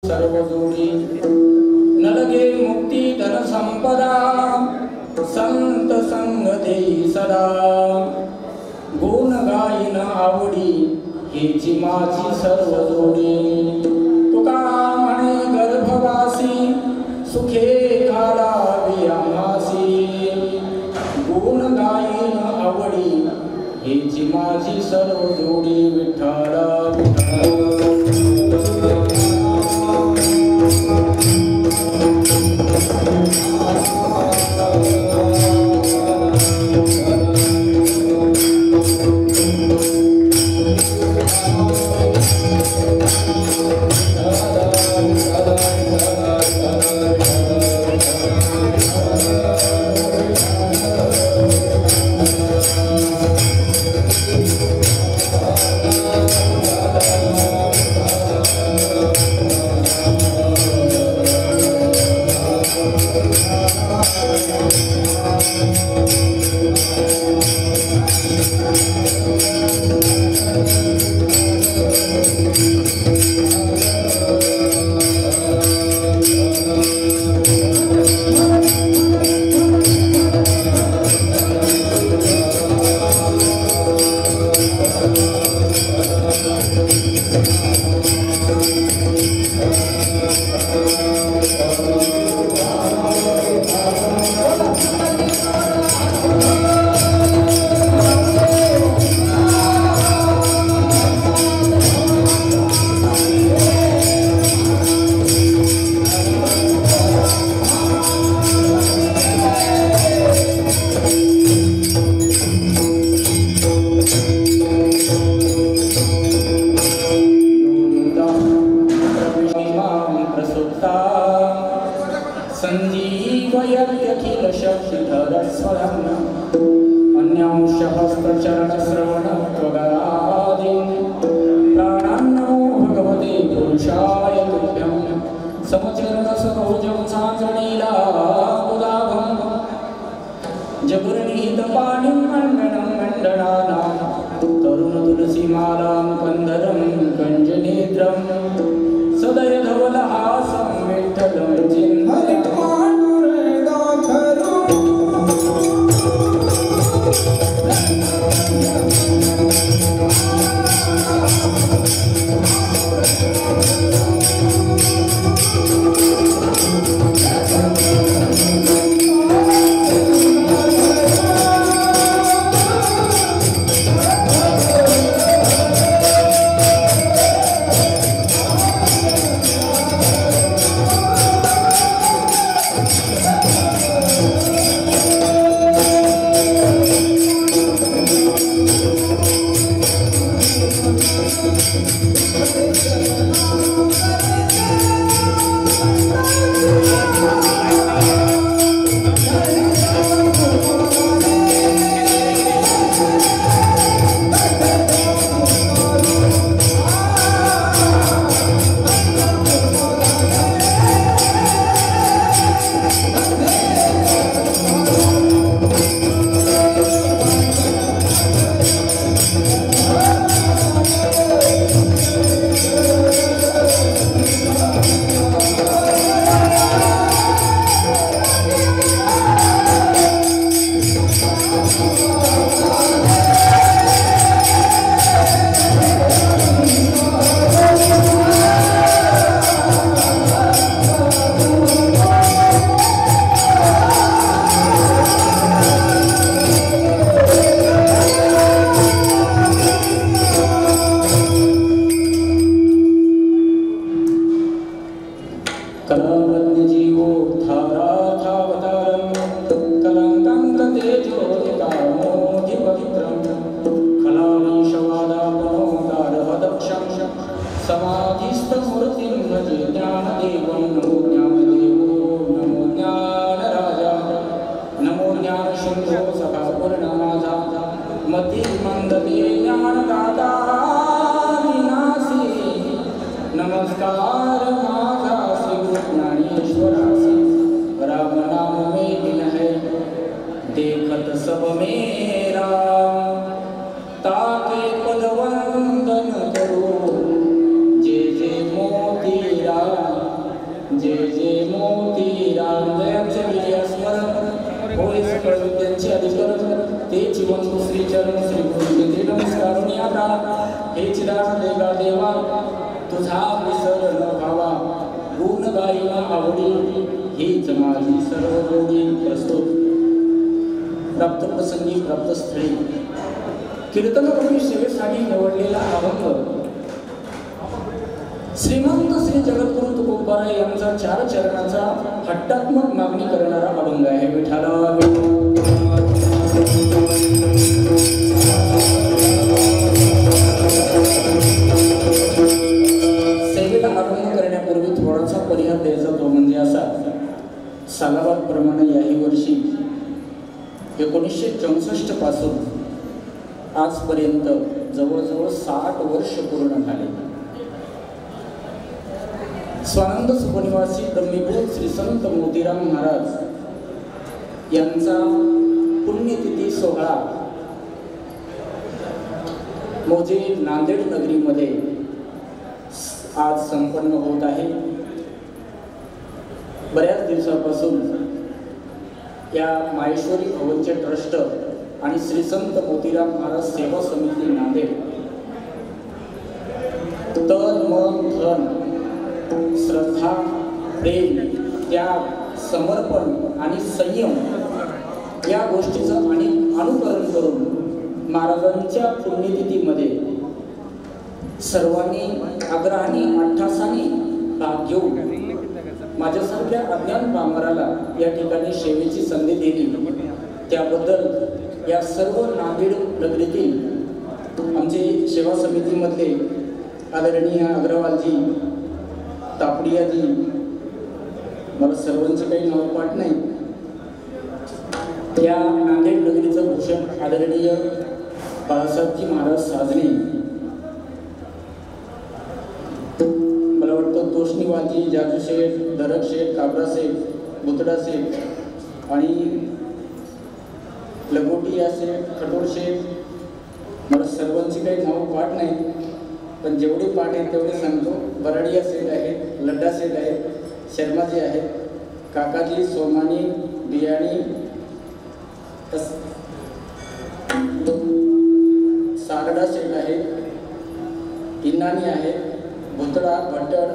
सर्व जोडी न लगे मुक्ती धन संपदा संत संग देई सदा गुण गायन आवडी हेची माझी सर्व जोडी तुका म्हणे गर्भवासी सुखे घालावी आम्हासी गुण गायन आवडी हेची माझी सर्व जोडी विठ्ठला संजीवयत्यखिल शक्तिधरस्वरम् अन्यांशहस्तचरणश्रवणत्वगादीन् प्राणान्नमो भगवते पुरुषाय तुभ्यं समचरणसरोजं साञ्जलीलाबुदाभं जगुर्निहितपाणिं मण्डनं मण्डनानां तरुणतुलसीमालां कन्धरं कञ्जनेत्रं सदयधवलहासं विठ्ठलं चिन्मयं समाधिस्थमूर्तिं भजे ज्ञानदेवं नमो ज्ञानदेवो नमो ज्ञानराजा नमो ज्ञानसिन्धो सखा पूर्णमाधा मतिमन्दते ज्ञानदाता विनाशी नमस्कार माता श्री ज्ञानेश्वरासी राम नाम में दिन है देखत सब मेरा ताके पद वंदन करो जय जय मोती राम जे जे मोती राम जयांचे विजय स्मरण होय सकळ विद्यांचे अधिकरण ते जीवन श्री चरण श्री गुरु ते नमस्कार आता हे चिदान देवा देवा तुझा विसर न भावा गुण गायना आवडी हीच माझी सर्व गोडी प्रस्तुत प्राप्त प्रसंगी प्राप्त स्थळी कीर्तनरूपी सेवेसाठी निवडलेला अभंग श्रीमंत श्री जगद्गुरु तुकोबाराय यांचा 4 चरणाचा हट्टात्मक मागणी करणारा अभंग आहे. विठ्ठला सेवेला अभंग करण्यापूर्वी थोडासा परिहार द्यायचा तो म्हणजे असा सालाबाद प्रमाणे याही वर्षी 1964 पासून आजपर्यंत जवळजवळ 60 वर्ष पूर्ण झाले. स्वानंद सुपनिवासी ब्रह्मीभूत श्री संत मोतीराम महाराज यांचा पुण्यतिथी सोहळा मोजे नांदेड नगरीमध्ये आज संपन्न होत आहे. बऱ्याच दिवसापासून या माहेश्वरी भवनचे ट्रस्ट आणि श्री संत मोतीराम महाराज सेवा समिती नांदेड तन मन धन श्रद्धा प्रेम त्याग समर्पण आणि संयम या गोष्टीचं आणि अनुकरण करून महाराजांच्या पुण्यतिथीमध्ये सर्वांनी आग्रहाने अट्टासाने भाग घेऊन माझ्यासारख्या अज्ञान पामराला या ठिकाणी सेवेची संधी दिली त्याबद्दल या सर्व नांदेड नगरीतील आमचे सेवा समितीमधले आदरणीय अग्रवालजी तापडियाजी मला सर्वांचं काही नाव पाठ नाही या नांदेड नगरीचं भूषण आदरणीय बाळासाहेबजी महाराज साजणे मला वाटतं तोषणीवालजी जाजू शेठ दरक शेठ काबरा शेठ बुतडा शेठ आणि लगोटिया शेठ खटोर शेठ मला सर्वांची काही नाव पाठ नाही पण जेवढे पाठ आहेत तेवढे सांगतो. बराडिया सेठ आहेत लड्डा सेठ आहेत शर्माजी आहेत काकाजी सोमानी बियाणी सागडा सेठ आहेत इन्नानी आहेत भुतडा भट्टड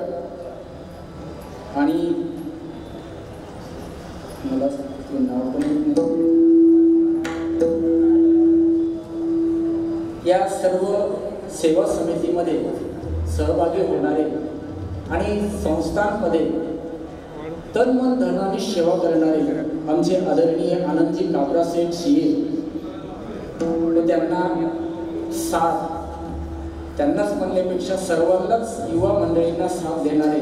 आणि मला नाव पण या सर्व सेवा समितीमध्ये सहभागी होणारे आणि संस्थांमध्ये तन मन धनाने सेवा करणारे आमचे आदरणीय आनंदजी काबरा शेठ सीए व त्यांना साथ त्यांनाच म्हणण्यापेक्षा सर्वांनाच युवा मंडळींना साथ देणारे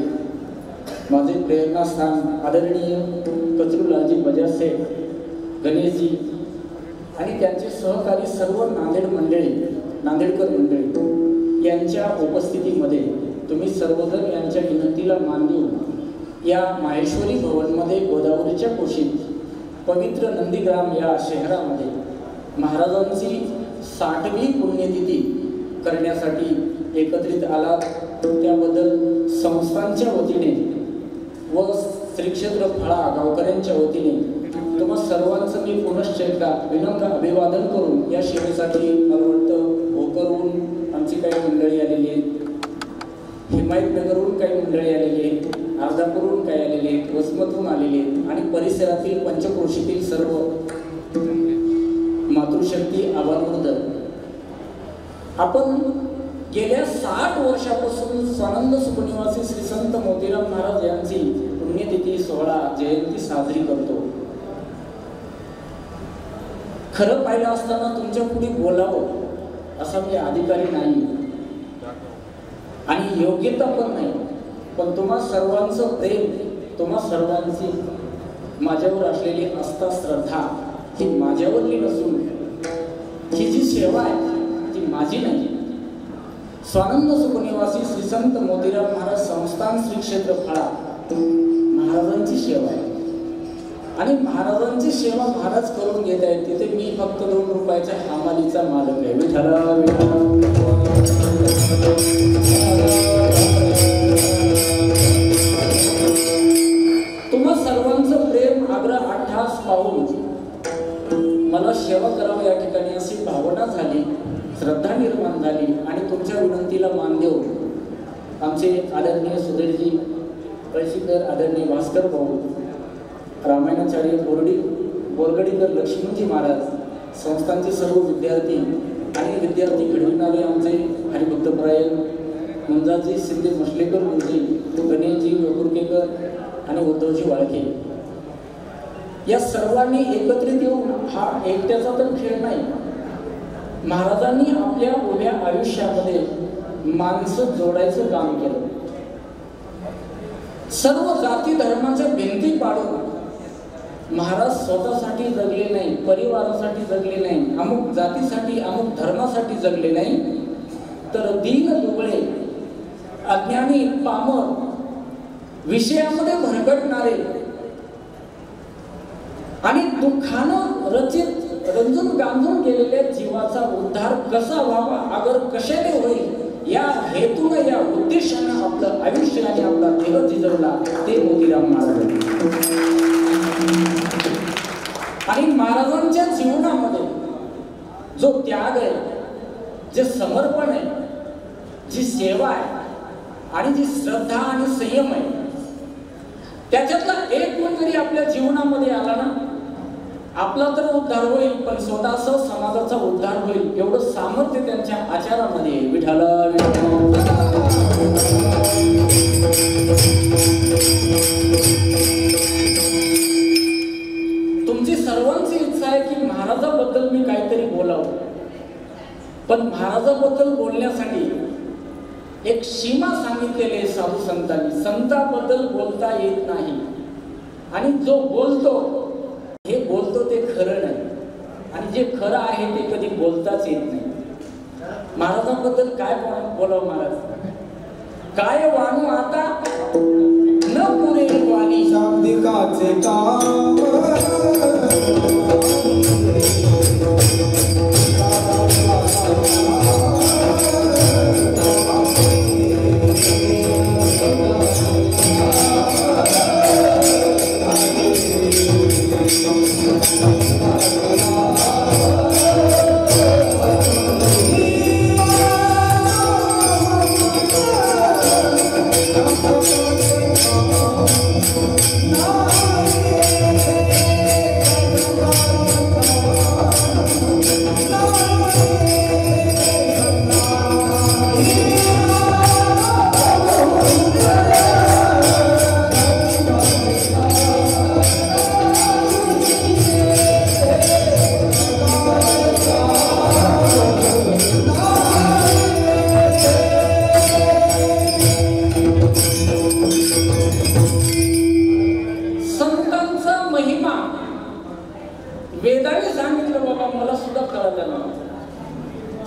माझे प्रेरणास्थान आदरणीय कचरूलालजी बजाज शेठ गणेशजी आणि त्यांचे सहकारी सर्व नांदेडकर मंडळी यांच्या उपस्थितीमध्ये तुम्ही सर्वजण यांच्या विनंतीला मान देऊन या माहेश्वरी भवनमध्ये गोदावरीच्या कुशीत पवित्र नंदीग्राम या शहरामध्ये महाराजांची 60वी पुण्यतिथी करण्यासाठी एकत्रित आला त्याबद्दल संस्थांच्या वतीने व श्री क्षेत्र फळा गावकऱ्यांच्या वतीने तुम्हा सर्वांचं मी पुनश्च एकदा विनम्र अभिवादन करून या सेवेसाठी मला वाटतं भोकरहून आमची काही मंडळी आलेली आहेत हिमायतनगरहून काही मंडळी आलेली आहेत अर्धापूरहून काही आलेली आहेत वसमतहून आलेली आहेत आणि परिसरातील पंचक्रोशीतील सर्व मातृशक्ती आभारवृंद आपण गेल्या 60 वर्षापासून स्वानंद सुपनिवासी श्री संत मोतीराम महाराज यांची पुण्यतिथी सोहळा जयंती साजरी करतो. खरं पाहिलं असताना तुमच्या पुढे बोलावं असा मी अधिकारी नाही आणि योग्यता पण नाही पण तुम्हा सर्वांचं प्रेम तुम्हा सर्वांची माझ्यावर असलेली आस्था श्रद्धा ही माझ्यावरली नसून ही जी सेवा आहे ती माझी नाही. स्वानंद सुपनिवासी श्री संत मोतीराम महाराज संस्थान श्री क्षेत्र फळा महाराजांची सेवा आहे आणि महाराजांची सेवा महाराज करून घेत आहेत तिथे मी फक्त 2 रुपयाच्या हमालीचा मालक आहे. विठ्ठला विठ्ठला सेवा करावं या ठिकाणी अशी भावना झाली, श्रद्धा निर्माण झाली आणि तुमच्या विनंतीला मान देऊन आमचे आदरणीय सुधीरजी कळशीकर, आदरणीय भास्कर भाऊ, रामायणाचार्य बोरगडीकर लक्ष्मणजी महाराज, संस्थांचे सर्व विद्यार्थी आणि विद्यार्थी घडविणारे आमचे हरिभक्तपरायण मुंजाजी शिंदे मसलेकर गुरुजी, गणेशजी वेकुरकेकर आणि उद्धवजी वाळके, या सर्वांनी एकत्रित येऊन हा एकट्याचा तर खेळ नाही, महाराजांनी आपल्या उभ्या आयुष्यामध्ये माणसं जोडायचं काम केलं. सर्व जाती धर्माच्या भिंती पाडून महाराज स्वतःसाठी जगले नाही, परिवारासाठी जगले नाही, अमुक जातीसाठी अमुक धर्मासाठी जगले नाही, तर दीन दुबळे, अज्ञानी, पामर, विषयामध्ये भरकटणारे आणि दुःखानं रचित रंजून गांजून गेलेल्या जीवाचा उद्धार कसा व्हावा, अगर कशाने होईल, या हेतून या उद्देशानं आपलं आयुष्य आणि आपला देह झिजवला ते मोतीराम महाराज. आणि महाराजांच्या जीवनामध्ये जो त्याग आहे, जे समर्पण आहे, जी सेवा आहे आणि जी श्रद्धा आणि संयम आहे, त्याच्यातला एक गुण जरी आपल्या जीवनामध्ये आला ना, आपला तर उद्धार होईल, पण स्वतःचा समाजाचा उद्धार होईल एवढं सामर्थ्य त्यांच्या आचारामध्ये. विठाला तुमची सर्वांची इच्छा आहे की महाराजाबद्दल मी काहीतरी बोलावं, पण महाराजाबद्दल बोलण्यासाठी एक सीमा सांगितलेली आहे साधू संतांनी. संताबद्दल बोलता येत नाही आणि जो बोलतो हे बोलतो ते खरं नाही, आणि जे खरं आहे ते कधी बोलताच येत नाही. महाराजांबद्दल काय बोलावं महाराज, काय वाणू आता न पुरे वाणी शाब्दिकाचे काम,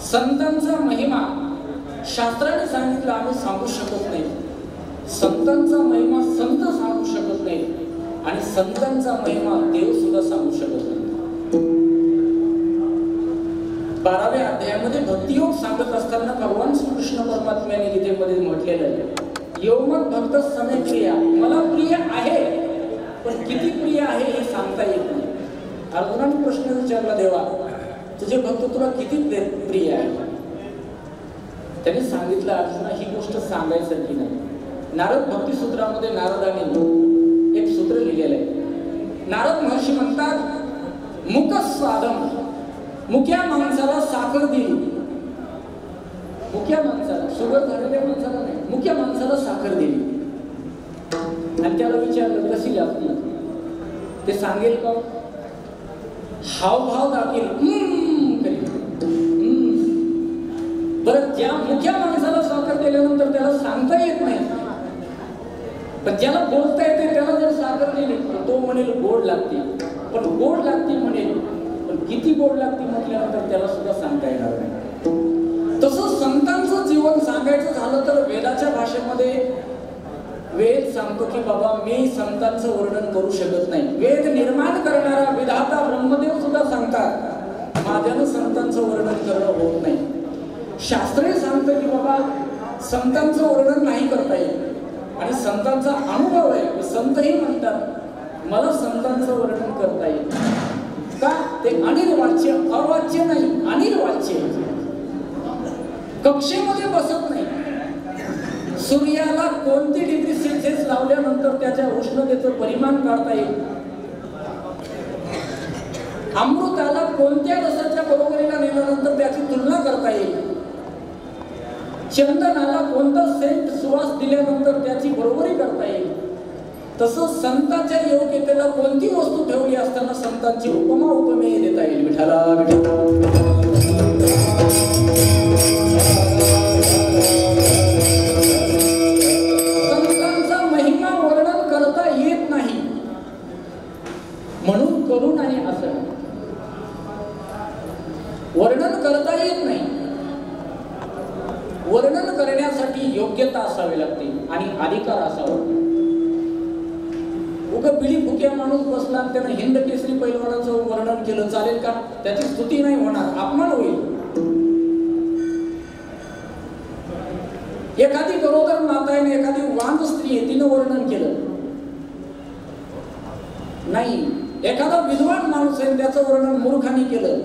संतांचा महिमा शास्त्राने सांगितलं आम्ही सांगू शकत नाही, संतांचा महिमा संत सांगू शकत नाही, आणि संतांचा महिमा देव सुद्धा सांगू शकत नाही. 12व्या अध्यायामध्ये भक्तियोग सांगत असताना भगवान श्रीकृष्ण परमात्म्याने गीतेमध्ये म्हटलेलं आहे, योमत भक्त समे प्रिय, मला प्रिय आहे, पण किती प्रिय आहे हे सांगता येत नाही. अर्जुनाने प्रश्न विचारला, देवा तुझे भक्त तुला किती प्रिय आहे? त्यांनी सांगितलं, अर्जुना ही गोष्ट सांगायसारखी नाही. नारद भक्ती सूत्रामध्ये नारदाने एक सूत्र लिहिलेलं आहे. नारद महर्षी म्हणतात, मुख स्वादम, मुक्या माणसाला साखर दिली, मुक्या माणसाला, शुगर झालेल्या माणसाला नाही, मुक्या माणसाला साखर दिली, आणि त्याला विचारलं कशी लागते, ते सांगेल का? हावभाव दाखवेल, बरं. ज्या मुख्या माणसाला साखर दिल्यानंतर त्याला सांगता येत नाही, पण ज्याला बोलता येते त्याला जर साखर दिली तो म्हणेल गोड लागते, पण गोड लागते म्हणेल, पण किती गोड लागते म्हटल्यानंतर त्याला सुद्धा सांगता येणार नाही. तसं संतांचं जीवन सांगायचं झालं तर वेदाच्या भाषेमध्ये वेद सांगतो की बाबा मी संतांचं वर्णन करू शकत नाही. वेद निर्माण करणारा विधाता ब्रह्मदेव सुद्धा सांगतात, माझ्यानं संतांचं वर्णन करणं होत नाही. शास्त्रे सांगतं की बाबा संतांचं वर्णन नाही करता येत, आणि संतांचा अनुभव आहे. संतही म्हणतात मला संतांचं वर्णन करता येईल. का ते अनिर्वाच्य, अवाच्य नाही, अनिर्वाच्य. कक्षेमध्ये बसत नाही. सूर्याला कोणती डिग्री सेल्सिअस लावल्यानंतर त्याच्या उष्णतेचं परिमाण काढता येईल. अमृताला कोणत्या रसाच्या बरोबरीला नेल्यानंतर त्याची तुलना करता येईल. चंदनाला कोणता सेंट सुवास दिल्यानंतर त्याची बरोबरी करता येईल. तसं संतांच्या योग्यतेला कोणती वस्तू ठेवली असताना संतांची उपमा उपमेय देता येईल. विठ्ठला संतांचा महिमा वर्णन करता येत नाही म्हणून करून आणि असं वर्णन करता येत नाही. वर्णन करण्यासाठी योग्यता असावी लागते आणि अधिकार असावा. उगा पिढी भुक्या माणूस बसला त्यानं हिंद केसरी पैलवानाचं वर्णन केलं चालेल का? त्याची स्तुती नाही होणार, अपमान होईल. एखादी गरोदर माता आहे, एखादी वांद स्त्री आहे, तिनं वर्णन केलं नाही. एखादा विद्वान माणूस आहे त्याचं वर्णन मूर्खाने केलं,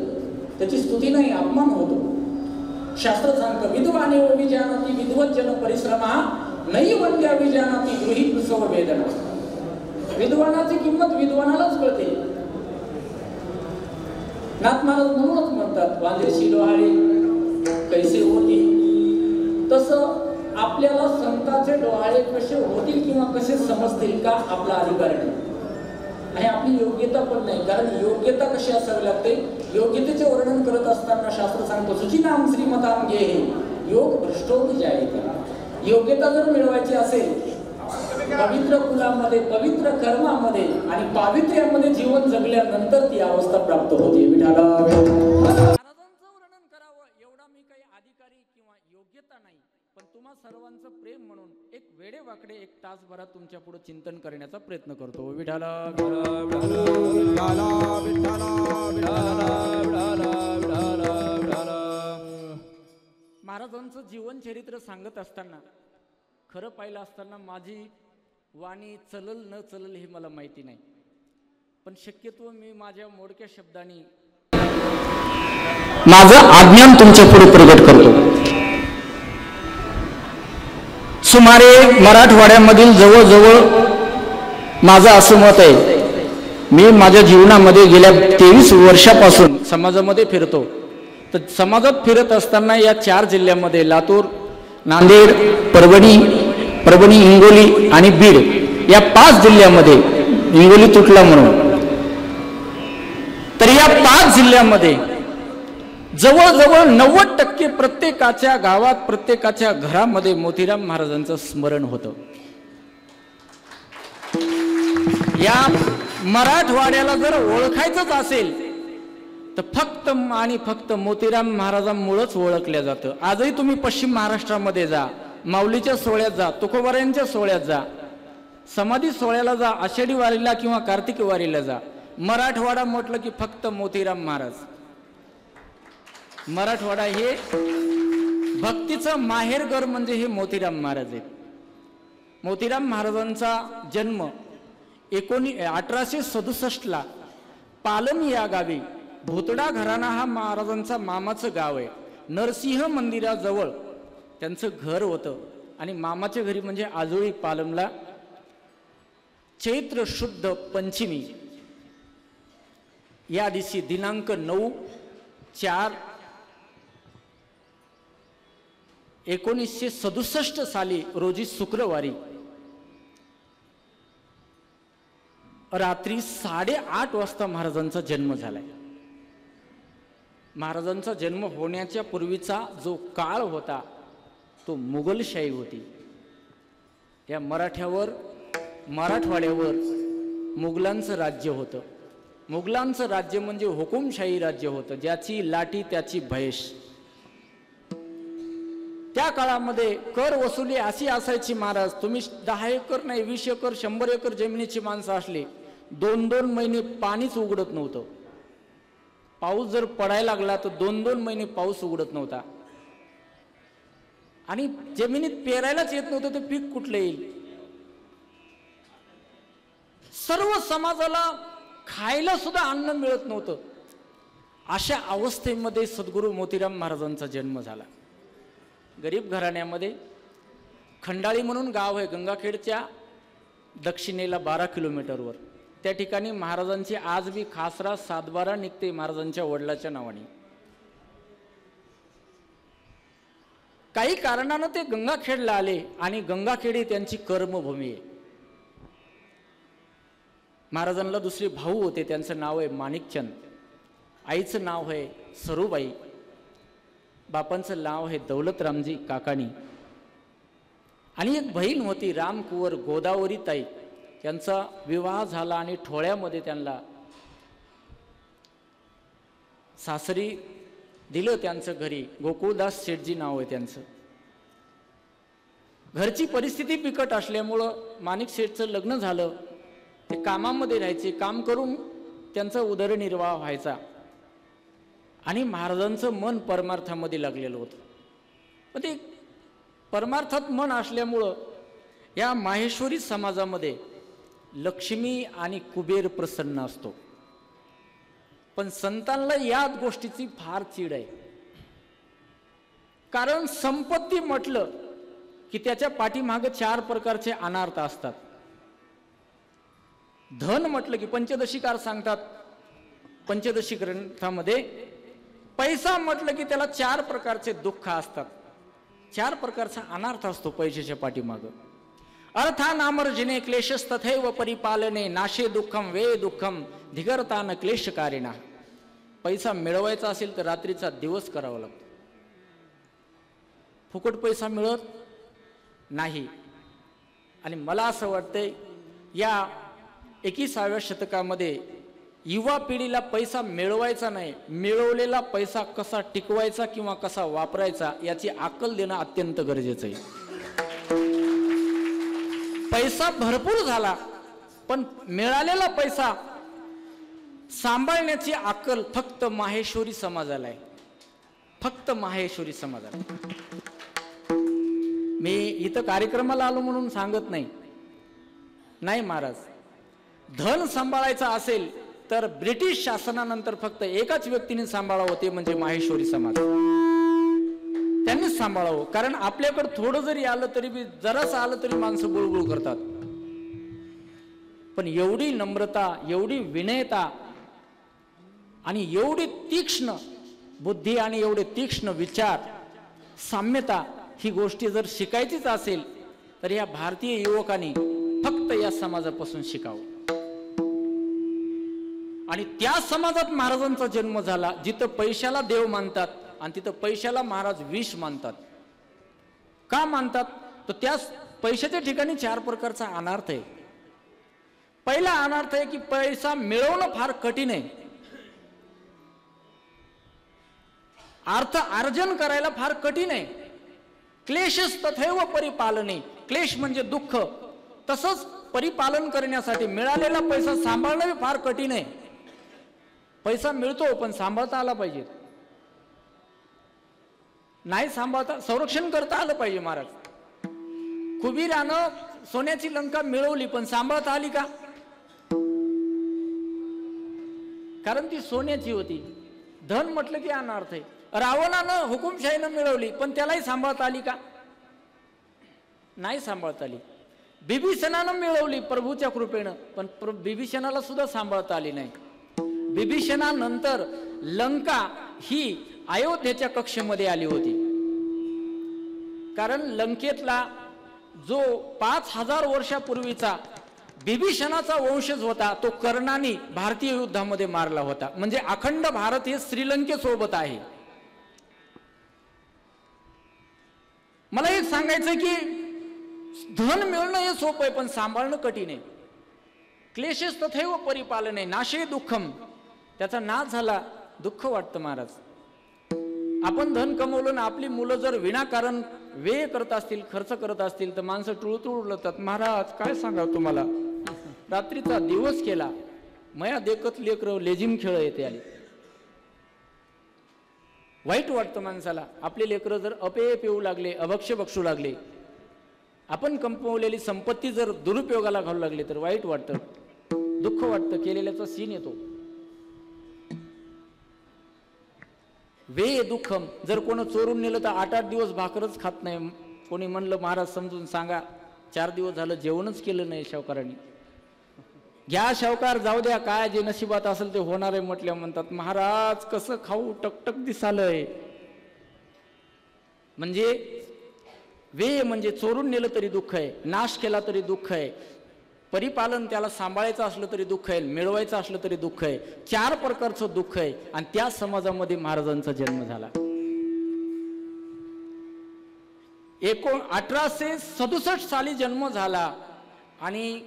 त्याची स्तुती नाही, अपमान होतो. शास्त्र सांगतं विद्वाने व विजानाती विद्वज्जन परिश्रमा नाही वंद्या विजानाती गृहीत सव वेदना. विद्वानाची किंमत विद्वानालाच कळते. नाथ महाराज म्हणूनच म्हणतात वांद्याची डोहाळे कैसे होती. तसं आपल्याला संतांचे डोहाळे कसे होतील किंवा कसे समजतील का आपला अधिकार नाही आणि आपली योग्यता पण नाही. कारण योग्यता कशी असावी लागते. योग्यतेचे वर्णन करत असताना शास्त्र सांगतो सुचिनाम श्रीमताम घे योग भ्रष्टोपी जायते. योग्यता जर मिळवायची असेल पवित्र कुलामध्ये, पवित्र कर्मामध्ये आणि पावित्र्यामध्ये जीवन जगल्यानंतर ती अवस्था प्राप्त होते. विठाला महाराजांचं वर्णन करावं एवढा मी काही अधिकारी किंवा योग्यता नाही, पण तुम्हा सर्वांचं प्रेम म्हणून एक वेडे वाकडे एक तासभरात तुमच्या पुढे चिंतन करण्याचा प्रयत्न करतो. विठाला महाराजांचं जीवन चरित्र सांगत असताना खरं पाहिलं असताना माझी वाणी चलल न चलल हे मला माहिती नाही, पण शक्यतो मी माझ्या मोडक्या शब्दांनी माझं आज्ञान तुमच्या पुढे प्रगट करतो. सुमारे मराठवाड्यामधील जवळजवळ माझं असं मत आहे, मी माझ्या जीवनामध्ये गेल्या 23 वर्षापासून समाजामध्ये फिरतो. तर समाजात फिरत असताना या 4 जिल्ह्यामध्ये लातूर, नांदेड, परभणी, हिंगोली आणि बीड या 5 जिल्ह्यामध्ये, हिंगोली तुटला म्हणून, तर या 5 जिल्ह्यामध्ये जवळजवळ 90% प्रत्येकाच्या गावात, प्रत्येकाच्या घरामध्ये मोतीराम महाराजांचं स्मरण होतं. या मराठवाड्याला जर ओळखायचंच असेल तर फक्त आणि फक्त मोतीराम महाराजांमुळेच ओळखल्या जातं. आजही तुम्ही पश्चिम महाराष्ट्रामध्ये जा, माऊलीच्या सोहळ्यात जा, तुकोबारायांच्या सोहळ्यात जा, समाधी सोहळ्याला जा, आषाढी वारीला किंवा कार्तिकी वारीला जा, मराठवाडा म्हटलं की फक्त मोतीराम महाराज. मराठवाडा हे भक्तीचं माहेरघर म्हणजे हे मोतीराम महाराज आहेत. मोतीराम महाराजांचा जन्म 1867 पालम या गावी, भोतडा घराणा हा महाराजांचा मामाचं गाव आहे. नरसिंह मंदिराजवळ त्यांचं घर होतं आणि मामाच्या घरी म्हणजे आजोळी पालमला चैत्र शुद्ध पंचमी या दिवशी दिनांक 9/4/1967 साली रोजी शुक्रवारी रात्री 8:30 वाजता महाराजांचा जन्म झालाय. महाराजांचा जन्म होण्याच्या पूर्वीचा जो काळ होता तो मुघलशाही होती. या मराठवाड्यावर मुघलांचं राज्य होतं. मुघलांचं राज्य म्हणजे हुकुमशाही राज्य होतं, ज्याची लाठी त्याची भैस. त्या काळामध्ये कर वसुली अशी असायची महाराज, तुम्ही 10 एकर नाही 20 एकर 100 एकर जमिनीची माणसं असली 2-2 महिने पाणीच उघडत नव्हतं. पाऊस जर पडायला लागला तर 2-2 महिने पाऊस उघडत नव्हता आणि जमिनीत पेरायलाच येत नव्हतं, ते पीक कुठलं येईल. सर्व समाजाला खायला सुद्धा अन्न मिळत नव्हतं. अशा अवस्थेमध्ये सद्गुरू मोतीराम महाराजांचा जन्म झाला. गरीब घराण्यामध्ये. खंडाळी म्हणून गाव आहे गंगाखेडच्या दक्षिणेला 12 किलोमीटरवर. त्या ठिकाणी महाराजांची आज बी खासरा सातबारा निघते महाराजांच्या वडिलाच्या नावाने. काही कारणानं ते गंगाखेडला आले आणि गंगाखेड ही त्यांची कर्मभूमी आहे. महाराजांना दुसरे भाऊ होते, त्यांचं नाव आहे माणिकचंद. आईचं नाव आहे सरूबाई. बापांचं नाव आहे दौलतरामजी काकाणी. आणि एक बहीण होती रामकुंवर गोदावरी ताई. त्यांचा विवाह झाला आणि ठोळ्यामध्ये त्यांना सासरी दिलं. त्यांचं घरी गोकुळदास शेठजी नाव आहे त्यांचं. घरची परिस्थिती बिकट असल्यामुळं माणिक शेठचं लग्न झालं. ते कामामध्ये राहायचे, काम करून त्यांचा उदरनिर्वाह व्हायचा. आणि महाराजांचं मन परमार्थामध्ये लागलेलं होतं. पण ते परमार्थात मन असल्यामुळं या माहेश्वरी समाजामध्ये लक्ष्मी आणि कुबेर प्रसन्न असतो. पण संतांना या गोष्टीची फार चीड आहे. कारण संपत्ती म्हटलं की त्याच्या पाठीमागे 4 प्रकारचे अनार्थ असतात. धन म्हटलं की पंचदशीकार सांगतात पंचदशी ग्रंथामध्ये, पैसा म्हटलं की त्याला 4 प्रकारचे दुःख असतात. 4 प्रकारचा अनार्थ असतो पैशाच्या पाठीमागं. अर्थानामर्जने क्लेशस्तथैव परिपालने नाशे दुःखम वे दुःखम धिगरतान क्लेशकारिणा. पैसा मिळवायचा असेल तर रात्रीचा दिवस करावा लागतो. फुकट पैसा मिळत नाही. आणि मला असं वाटतंय या 21व्या शतकामध्ये युवा पिढीला पैसा मिळवायचा नाही, मिळवलेला पैसा कसा टिकवायचा किंवा कसा वापरायचा याची अक्कल देणं अत्यंत गरजेचं आहे. पैसा भरपूर झाला पण मिळालेला पैसा सांभाळण्याची अक्कल फक्त माहेश्वरी समाजाला आहे. फक्त माहेश्वरी समाजाला. मी इथं कार्यक्रमाला आलो म्हणून सांगत नाही. नाही महाराज, धन सांभाळायचं असेल तर ब्रिटिश शासनानंतर फक्त एकाच व्यक्तीने सांभाळावं, ते म्हणजे माहेश्वरी समाज. त्यांनीच सांभाळावं. कारण आपल्याकडे थोडं जरी आलं तरी बी, जरासं आलं तरी माणसं बुळबुळ करतात. पण एवढी नम्रता, एवढी विनयता आणि एवढी तीक्ष्ण बुद्धी आणि एवढे तीक्ष्ण विचार, साम्यता, ही गोष्टी जर शिकायचीच असेल तर या भारतीय युवकांनी फक्त या समाजापासून शिकावं. आणि त्या समाजात महाराजांचा जन्म झाला जिथं पैशाला देव मानतात आणि तिथं पैशाला महाराज विष मानतात. का मानतात? तर त्या पैशाच्या ठिकाणी 4 प्रकारचा अनार्थ आहे. पहिला अनार्थ आहे की पैसा मिळवणं फार कठीण आहे. अर्थ अर्जन करायला फार कठीण आहे. क्लेशच तथैव परिपालने. क्लेश म्हणजे दुःख. तसंच परिपालन करण्यासाठी मिळालेला पैसा सांभाळणं फार कठीण आहे. पैसा मिळतो पण सांभाळता आला पाहिजे. नाही सांभाळता, संरक्षण करता आलं पाहिजे. महाराज, कुबीरानं सोन्याची लंका मिळवली पण सांभाळता आली का? कारण ती सोन्याची होती. धन म्हटलं की अनार्थ आहे. रावणानं हुकुमशाहीनं मिळवली पण त्यालाही सांभाळता आली का? नाही सांभाळता आली. बिभीषणानं मिळवली प्रभूच्या कृपेनं पण बिभीषणाला सुद्धा सांभाळता आली नाही. बिभीषणानंतर लंका ही अयोध्येच्या कक्षेमध्ये आली होती. कारण लंकेतला जो 5000 वर्षापूर्वीचा बिभीषणाचा वंशज होता तो कर्णाने भारतीय युद्धामध्ये मारला होता. म्हणजे अखंड भारत हे श्रीलंकेसोबत आहे. मला एक सांगायचं की धन मिळणं हे सोपं आहे पण सांभाळणं कठीण आहे. क्लेशेस तथैव परिपालने नाशे दुःखम. त्याचा नाश झाला, दुःख वाटतं. महाराज, आपण धन कमवलं ना आपली मुलं जर विनाकारण व्यय करत असतील, खर्च करत असतील तर माणसं टुळतुळ उलटतात. महाराज काय सांगावं तुम्हाला, रात्रीचा दिवस केला, मया देखत लेकरं लेझिम खेळ येते आली. वाईट वाटतं माणसाला. आपले लेकरं जर अपेय पिऊ लागले, अभक्ष्य बक्षू लागले, आपण कमवलेली संपत्ती जर दुरुपयोगाला घालू लागली तर वाईट वाटतं, दुःख वाटतं, केलेल्याचा सीन येतो. वे दुःखम, जर कोण चोरून नेलं तर 8-8 दिवस भाकरच खात नाही. कोणी म्हणलं महाराज समजून सांगा, 4 दिवस झालं जेवणच केलं नाही सावकारांनी. घ्या सावकार जाऊ द्या, काय जे नशिबात असेल ते होणार आहे म्हटल्या. म्हणतात महाराज कसं खाऊ, टकटक दिसालय. म्हणजे वे म्हणजे चोरून नेलं तरी दुःख आहे, नाश केला तरी दुःख आहे, परिपालन त्याला सांभाळायचं असलं तरी दुःख आहे, मिळवायचं असलं तरी दुःख आहे. 4 प्रकारचं दुःख आहे. आणि त्या समाजामध्ये महाराजांचा जन्म झाला. 1867 साली जन्म झाला आणि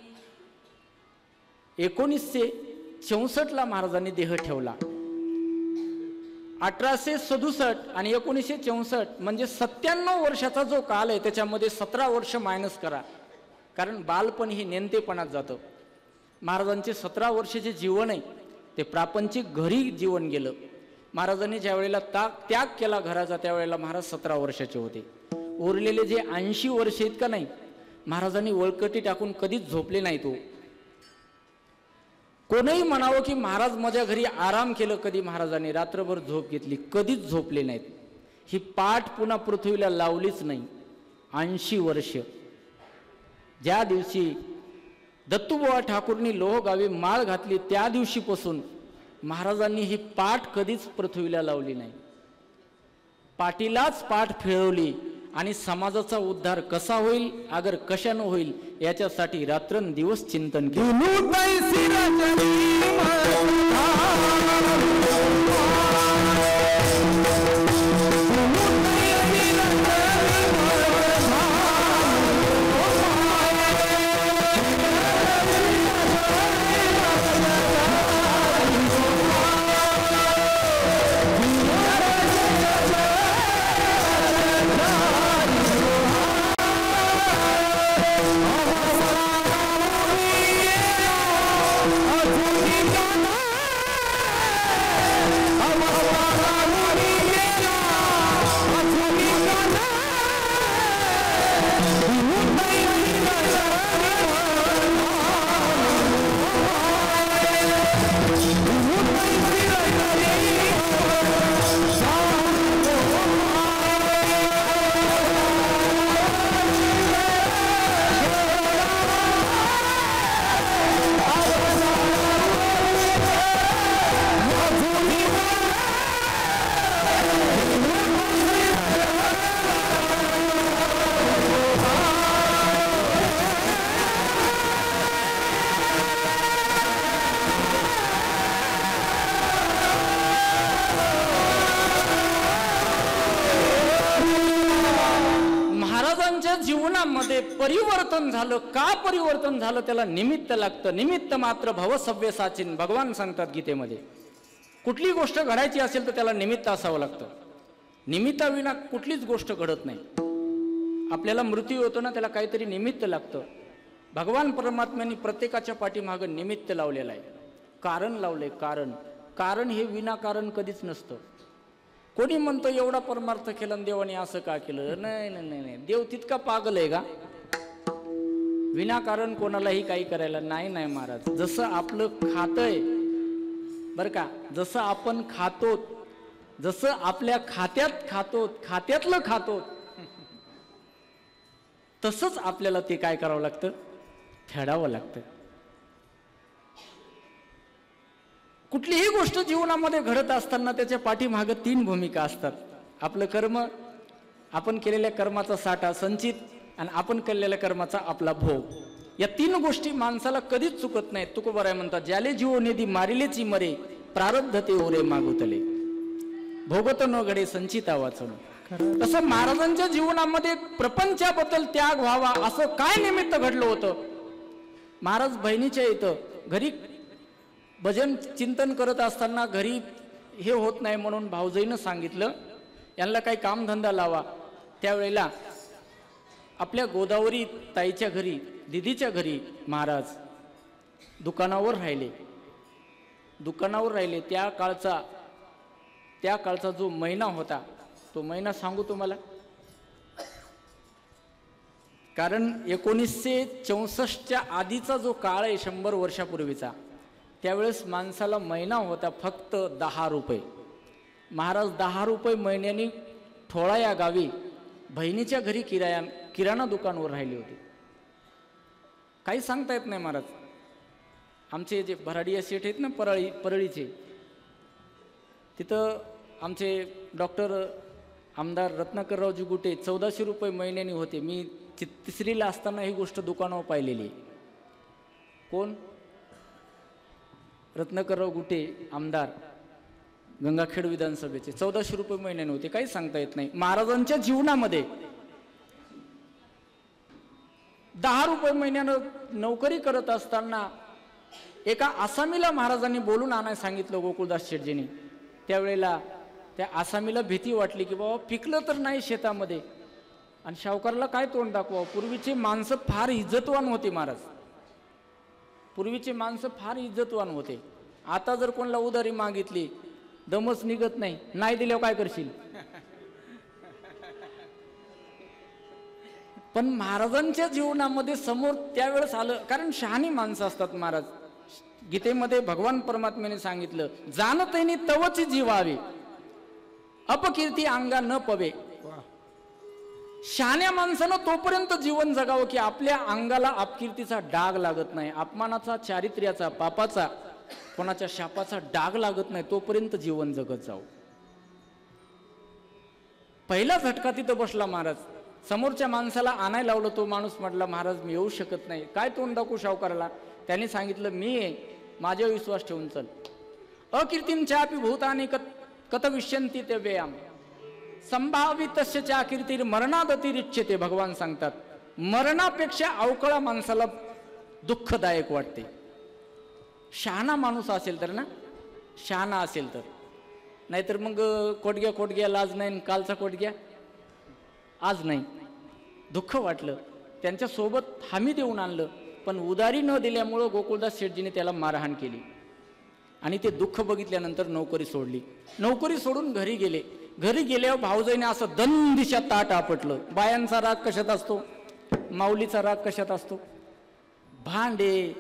1964 महाराजांनी देह ठेवला. 1867 आणि 1964 म्हणजे 97 वर्षाचा जो काल आहे त्याच्यामध्ये 17 वर्ष मायनस करा, कारण बालपण ही नेणतेपणात जातं. महाराजांचे 17 वर्षाचे जीवन आहे ते प्रापंचिक घरी जीवन गेलं. महाराजांनी ज्या वेळेला त्याग केला घराचा त्यावेळेला महाराज 17 वर्षाचे होते. उरलेले जे 80 वर्ष आहेत का नाही, महाराजांनी वळकटी टाकून कधीच झोपले नाही. तो कोणीही म्हणावं की महाराज माझ्या घरी आराम केलं, कधी महाराजांनी रात्रभर झोप घेतली, कधीच झोपले नाहीत. ही पाठ पुन्हा पृथ्वीला लावलीच नाही. 80 वर्ष. ज्या दिवशी दत्तूबुवा ठाकूरनी लोहगावी माळ घातली त्या दिवशीपासून महाराजांनी ही पाठ कधीच पृथ्वीला लावली नाही. पाठीलाच पाठ फिरवली आणि समाजाचा उद्धार कसा होईल, अगर कशानं होईल याच्यासाठी रात्रंदिवस चिंतन केलं. जीवनामध्ये परिवर्तन झालं. का परिवर्तन झालं त्याला निमित्त लागतं. निमित्त मात्र भवसव्यसाचीन भगवान सांगतात गीतेमध्ये. कुठली गोष्ट घडायची असेल तर त्याला निमित्त असावं लागतं. निमित्ताविना कुठलीच गोष्ट घडत नाही. आपल्याला मृत्यू होतो ना, त्याला काहीतरी निमित्त लागतं. भगवान परमात्म्यांनी प्रत्येकाच्या पाठीमागं निमित्त लावलेलं आहे, कारण लावलंय. कारण हे विनाकारण कधीच नसतं. कोणी म्हणतो एवढा परमार्थ केला देवाने असं का केलं? नाही नाही नाही, देव तितका पागल आहे का? विनाकारण कोणालाही काही करायला नाही. नाही महाराज, जसं आपलं खातंय बरं का, जसं आपण खातो, जसं आपल्या खात्यात खातो, खात्यातलं खातो, तसंच आपल्याला ते काय करावं लागतं, फेडावं लागतं. कुठलीही गोष्ट जीवनामध्ये घडत असताना त्याच्या पाठीमागे 3 भूमिका असतात. आपलं कर्म, आपण केलेल्या कर्माचा साठा संचित, आणि आपण केलेल्या कर्माचा आपला भोग. या 3 गोष्टी माणसाला कधीच चुकत नाहीत. तुकोबाराय म्हणतात, ज्याले जीव निधी मारिलेची मरे, प्रारब्ध ते ओरे मागुतले, भोगत न घडे संचिता वाचून. तसं महाराजांच्या जीवनामध्ये प्रपंचाबद्दल त्याग व्हावा असं काय निमित्त घडलं होतं? महाराज बहिणीच्या इथं घरी भजन चिंतन करत असताना घरी हे होत नाही म्हणून भाऊजाईनं सांगितलं यांना काही कामधंदा लावा. त्यावेळेला आपल्या गोदावरी ताईच्या घरी, दिदीच्या घरी महाराज दुकानावर राहिले. त्या काळचा जो महिना होता, तो महिना सांगू तुम्हाला, कारण 1964च्या आधीचा जो काळ आहे 100 वर्षापूर्वीचा, त्यावेळेस माणसाला महिना होता फक्त 10 रुपये. महाराज 10 रुपये महिन्यानी ठोळा या गावी बहिणीच्या घरी किराणा दुकानवर राहिले होते. काही सांगता येत नाही महाराज. आमचे जे भराडिया सेठ आहेत ना परळीचे, तिथं आमचे डॉक्टर आमदार रत्नाकररावजी गुटे 1400 रुपये महिन्यानी होते. मी 3रीला असताना ही गोष्ट दुकानावर पाहिलेली. कोण? रत्नाकरराव गुटे आमदार, गंगाखेड विधानसभेचे 1400 रुपये महिन्याने होते. काही सांगता येत नाही. महाराजांच्या जीवनामध्ये 10 रुपये महिन्यानं नोकरी करत असताना एका आसामीला महाराजांनी बोलून आणायला सांगितलं गोकुळदास शेठजींनी. त्यावेळेला त्या आसामीला भीती वाटली की बाबा पिकलं तर नाही शेतामध्ये आणि सावकारला काय तोंड दाखवावं. पूर्वीचे माणसं फार इज्जतवान होते महाराज. पूर्वीचे माणसं फार इज्जतवान होते. आता जर कोणाला उधारी मागितली दमच निघत नाही. नाही दिल्यावर काय करशील. पण महाराजांच्या जीवनामध्ये समोर त्यावेळेस आलं. कारण शहाणी माणसं असतात महाराज. गीतेमध्ये भगवान परमात्म्याने सांगितलं, जाणतैनी तवची जीवावे अपकीर्ती अंगा न पवे. शहाण्या माणसानं तोपर्यंत जीवन जगावं की आपल्या अंगाला अपकीर्तीचा डाग लागत नाही, अपमानाचा, चारित्र्याचा, पापाचा, कोणाच्या शापाचा डाग लागत नाही, तोपर्यंत जीवन जगत जाऊ. पहिला झटका तिथं बसला महाराज. समोरच्या माणसाला आणायला लावलं. तो माणूस म्हटला, महाराज मी येऊ शकत नाही. काय तोंड दाखवू सावकाराला. त्यांनी सांगितलं, मी आहे, माझ्या विश्वास ठेवून चल. अकीर्तीम चापी भूतानी कतविष्यंती ते व्यायाम संभावितस्य चा कीर्ती मरणादतिरिच्यते. भगवान सांगतात, मरणापेक्षा अवकळा माणसाला दुःखदायक वाटते. शहाणा माणूस असेल तर ना, शहाणा असेल तर. नाहीतर मग कोटग्या लाज नाही, कालचा कोटग्या आज नाही. दुःख वाटलं. त्यांच्यासोबत हमी देऊन आणलं. पण उदारी न दिल्यामुळं गोकुळदास शेठजीने त्याला मारहाण केली आणि ते दुःख बघितल्यानंतर नोकरी सोडली. नोकरी सोडून घरी गेले. घरी गेल्यावर भाऊजाईने असं दंदिशा ताट आपटलं. बायांचा राग कशात असतो, माऊलीचा राग कशात असतो. भांडे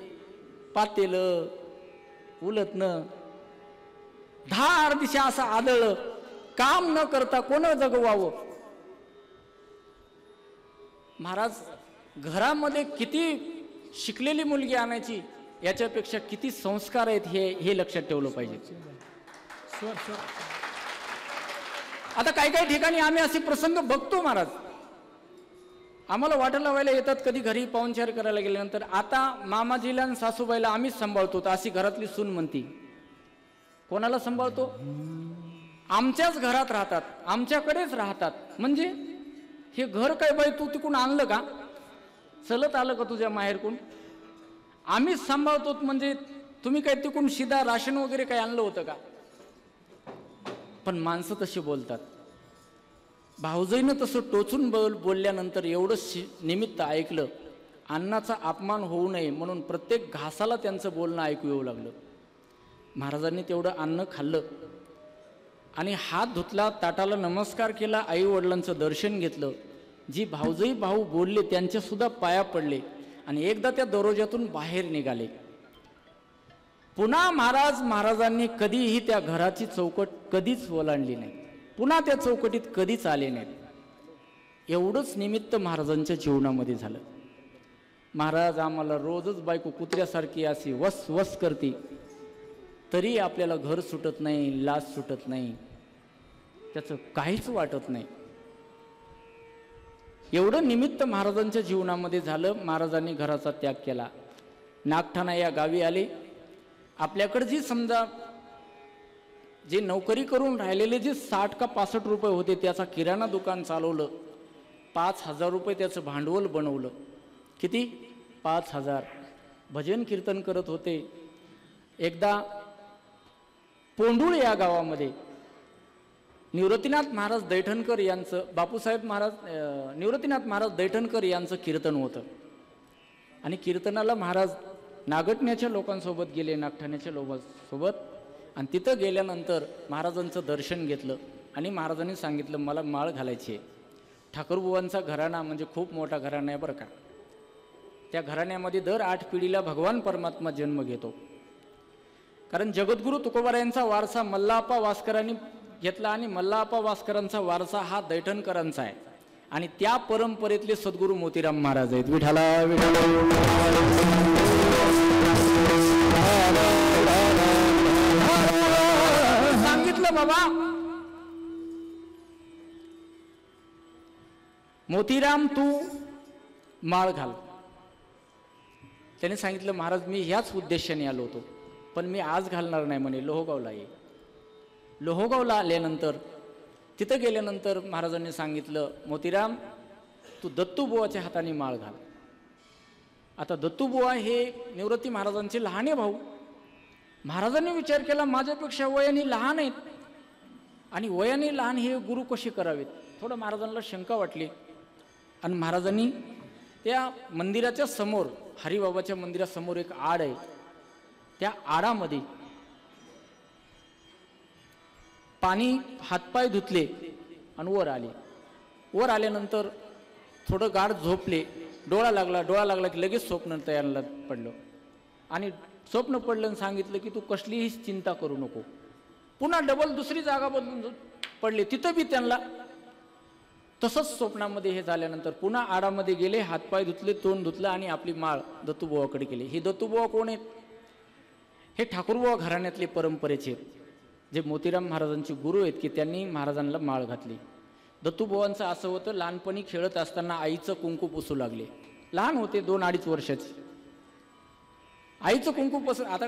पातेलं उलटणं, धार दिशा असं आदळलं. काम न करता कोण जगवावं. महाराज घरामध्ये किती शिकलेली मुलगी आणायची, याच्यापेक्षा किती संस्कार आहेत हे लक्षात ठेवलं पाहिजे. आता काही ठिकाणी आम्ही असे प्रसंग बघतो महाराज. आम्हाला वाटायला लावायला येतात कधी घरी पाहुणचार करायला गेल्यानंतर. आता मामाजीला आणि सासूबाईला आम्हीच सांभाळतो, अशी घरातली सून म्हणती. कोणाला सांभाळतो? आमच्याच घरात राहतात, आमच्याकडेच राहतात. म्हणजे हे घर काय बाई तू तिकडून आणलं का, चलत आलं का तुझ्या माहेरकडून, आम्हीच सांभाळतो. म्हणजे तुम्ही काय तिकडून शिदा राशन वगैरे काय आणलं होतं का. पण माणसं तशी बोलतात. भाऊजाईनं तसं टोचून बोलल्यानंतर एवढं निमित्त ऐकलं. अन्नाचा अपमान होऊ नये म्हणून प्रत्येक घासाला त्यांचं बोलणं ऐकू येऊ लागलं. महाराजांनी तेवढं अन्न खाल्लं आणि हात धुतला, ताटाला नमस्कार केला, आई वडिलांचं दर्शन घेतलं. जी भाऊजाई भाऊ बोलले त्यांच्यासुद्धा पाया पडले आणि एकदा त्या दरोज्यातून बाहेर निघाले. पुन्हा महाराजांनी कधीही त्या घराची चौकट कधीच ओलांडली नाही. पुन्हा त्या चौकटीत कधीच आले नाहीत. एवढंच निमित्त महाराजांच्या जीवनामध्ये झालं. महाराज आम्हाला रोजच बायको कुत्र्यासारखी अशी वस वस करते, तरी आपल्याला घर सुटत नाही, लाज सुटत नाही, त्याचं काहीच वाटत नाही. एवढं निमित्त महाराजांच्या जीवनामध्ये झालं. महाराजांनी घराचा त्याग केला. नागठाणा या गावी आले. आपल्याकडे जी समजा जे नोकरी करून राहिलेले जे 60 का 65 रुपये होते, त्याचा किराणा दुकान चालवलं. 5000 रुपये त्याचं भांडवल बनवलं. किती? 5000. भजन कीर्तन करत होते. एकदा पोंडुळ या गावामध्ये निवृत्तीनाथ महाराज दैठणकर यांचं, बापूसाहेब महाराज निवृत्तीनाथ महाराज दैठणकर यांचं कीर्तन होतं आणि कीर्तनाला महाराज नागटण्याच्या लोकांसोबत गेले, नागठाण्याच्या लोकांसोबत. आणि तिथं गेल्यानंतर महाराजांचं दर्शन घेतलं आणि महाराजांनी सांगितलं, मला माळ घालायची आहे. ठाकूरबुवांचा घराणा म्हणजे खूप मोठा घराणा आहे बरं का. त्या घराण्यामध्ये दर 8 पिढीला भगवान परमात्मा जन्म घेतो. कारण जगद्गुरू तुकोबारायांचा वारसा मल्लाप्पा वास्करांनी घेतला आणि मल्लाप्पा वास्करांचा वारसा हा दैठणकरांचा आहे आणि त्या परंपरेतले सद्गुरू मोतीराम महाराज आहेत. विठाला सांगितलं बाबा मोतीराम तू माळ घाल. त्याने सांगितलं महाराज मी ह्याच उद्देशाने आलो होतो पण मी आज घालणार नाही म्हणे, लोहगावला ये. लोहगावला आल्यानंतर तिथं गेल्यानंतर महाराजांनी सांगितलं मोतीराम तू दत्तूबुवाच्या हाताने माळ घाल. आता दत्तूबुवा हे निवृत्ती महाराजांचे लहाने भाऊ. महाराजांनी विचार केला माझ्यापेक्षा वयाने लहान आहेत आणि वयाने लहान हे गुरु कसे करावेत. थोडं महाराजांना शंका वाटली आणि महाराजांनी त्या मंदिराच्या समोर हरिबाबाच्या मंदिरासमोर एक आड आहे, त्या आडामध्ये पाणी हातपाय धुतले आणि वर आले. वर आल्यानंतर थोडं गाढ झोपले. डोळा लागला की लगेच स्वप्न तयार पडलं आणि स्वप्न पडलं आणि सांगितलं की तू कसलीही चिंता करू नको. पुन्हा डबल दुसरी जागा बदलून पडले. तिथं बी त्यांना तसंच स्वप्नामध्ये हे झाल्यानंतर पुन्हा आडामध्ये गेले, हातपाय धुतले, तोंड धुतलं आणि आपली माळ दत्तूबुवाकडे केली. हे दत्तूबुवा कोण आहेत? हे ठाकूरबुवा घराण्यातले परंपरेचे आहेत, जे मोतीराम महाराजांचे गुरु आहेत की त्यांनी महाराजांना माळ घातली. दत्तूबुवांचं असं होतं लहानपणी खेळत असताना आईचं कुंकू पुसू लागले. लहान होते 2-2.5 वर्षाचे. आईचं कुंकू पुसू. आता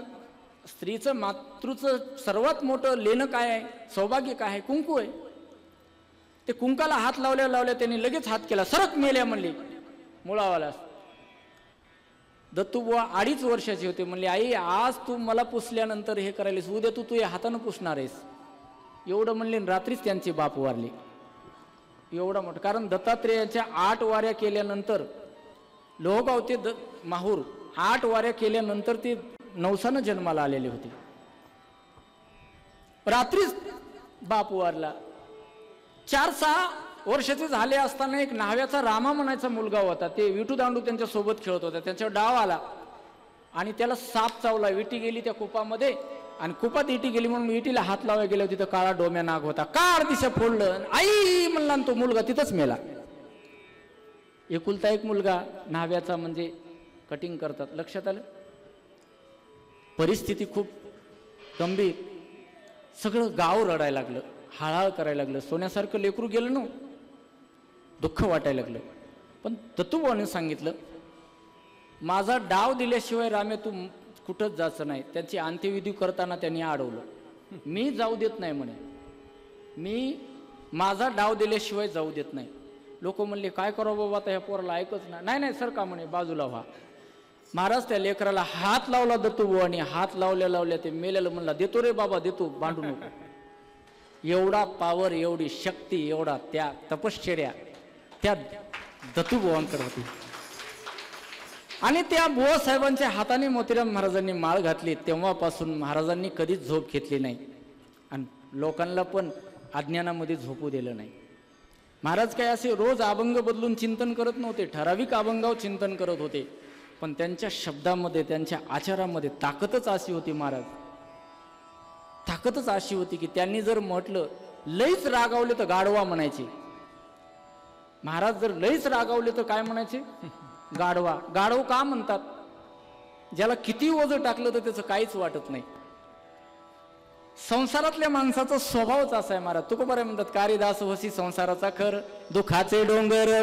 स्त्रीचं मातृचं सर्वात मोठं लेणं काय आहे, सौभाग्य काय आहे? कुंकू आहे. ते कुंकाला हात लावल्या त्यांनी लगेच हात केला. सरक मेल्या म्हणले मुळावाला. दत्तूबुवा 2.5 वर्षाचे होते. म्हणले आई आज तू मला पुसल्यानंतर हे करायलीस, उद्या तू या हातानं पुसणार आहेस. एवढं म्हणले. रात्रीच त्यांचे बाप वारले. एवढा मोठं. कारण दत्तात्रेयाच्या 8 वाऱ्या केल्यानंतर लोहगाव ते माहूर 8 वाऱ्या केल्यानंतर ते नवसानं जन्माला आलेले होते. रात्रीच बाप वारला. 4-6 वर्षाचे झाले असताना एक न्हाव्याचा रामा म्हणायचा मुलगा होता. ते विटू दांडू त्यांच्या सोबत खेळत होता. त्यांच्यावर डाव आला आणि त्याला साप चावला. विटी गेली त्या कुपामध्ये आणि कुपात इटी गेली म्हणून इटीला हात लावायला गेले. तिथं काळा डोम्या नाग होता. काळ दिशा फोडलं. आई म्हणला तो मुलगा तिथंच मेला. एकुलता एक मुलगा न्हाव्याचा म्हणजे कटिंग करतात. लक्षात आलं? परिस्थिती खूप गंभीर. सगळं गाव रडायला लागलं, हाळहाळ करायला लागलं. सोन्यासारखं लेकरू गेलं ना, दुःख वाटायला लागलं. पण दत्तूबुवाने सांगितलं माझा डाव दिल्याशिवाय रामे तू कुठंच जायचं नाही. त्यांची अंत्यविधी करताना त्यांनी अडवलं. मी जाऊ देत नाही म्हणे, मी माझा डाव दिल्याशिवाय जाऊ देत नाही. लोक म्हणले काय करावं बाबा आता ह्या पोराला ऐकच नाही. नाही सर का म्हणे बाजूला व्हा. महाराज त्या लेकराला हात लावला दत्तूबुवाने. हात लावल्या ते मेलेलं म्हणला देतो रे बाबा देतो, भांडू नको. एवढा पावर, एवढी शक्ती, एवढा त्या तपश्चर्या त्या दत्तूबुवांकडे होती. आणि त्या बुवा साहेबांच्या हाताने मोतीराम महाराजांनी माळ घातली. तेव्हापासून महाराजांनी कधीच झोप घेतली नाही आणि लोकांना पण अज्ञानामध्ये झोपू दिलं नाही. महाराज काय असे रोज अभंग बदलून चिंतन करत नव्हते. ठराविक अभंगावर चिंतन करत होते. पण त्यांच्या शब्दामध्ये, त्यांच्या आचारामध्ये ताकदच अशी होती. महाराज ताकदच अशी होती की त्यांनी जर म्हटलं लईच रागावले तर गाढवा म्हणायचे. महाराज जर लईच रागावले तर काय म्हणायचे? गाढवा. गाढव का म्हणतात? ज्याला किती ओझं टाकलं तर त्याचं काहीच वाटत नाही. संसारातल्या माणसाचा स्वभावच असा आहे. महाराज तुकोबाराय म्हणतात कारिदास वसी संसाराचा खर, दुखाचे डोंगर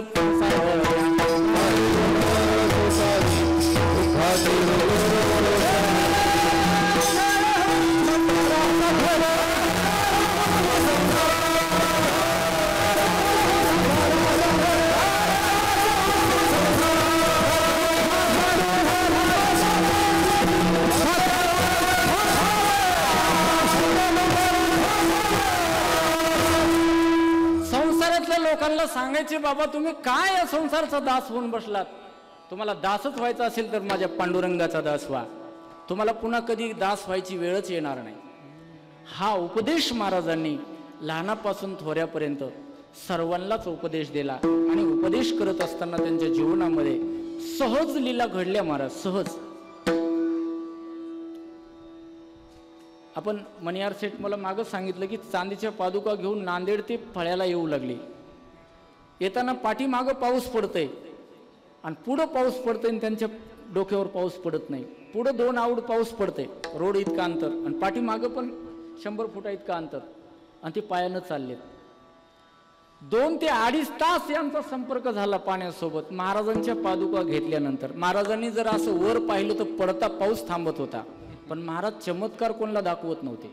लोकांना सांगायचे बाबा तुम्ही काय या संसाराचा दास होऊन बसलात. तुम्हाला दासच व्हायचा असेल तर माझ्या पांडुरंगाचा दास व्हा. तुम्हाला पुन्हा कधी दास व्हायची वेळच येणार नाही. हा उपदेश महाराजांनी लहानापासून थोऱ्यापर्यंत सर्वांनाच उपदेश दिला. आणि उपदेश करत असताना त्यांच्या जीवनामध्ये सहज लीला घडल्या. महाराज सहज आपण मणियार सेठ मला मागं सांगितलं की चांदीच्या पादुका घेऊन नांदेड ते फळ्याला येऊ लागले. येताना पाठीमागं पाऊस पडतंय आणि पुढं पाऊस पडतंय आणि त्यांच्या डोक्यावर पाऊस पडत नाही. पुढं 2 आऊड पाऊस पडतंय, रोड इतका अंतर, आणि पाठीमागं पण 100 फुटा इतका अंतर, आणि ते पायानं चाललेत. 2 ते 2.5 तास यांचा संपर्क झाला पाण्यासोबत. महाराजांच्या पादुका घेतल्यानंतर महाराजांनी जर असं वर पाहिलं तर पडता पाऊस थांबत होता, पण महाराज चमत्कार कोणाला दाखवत नव्हते.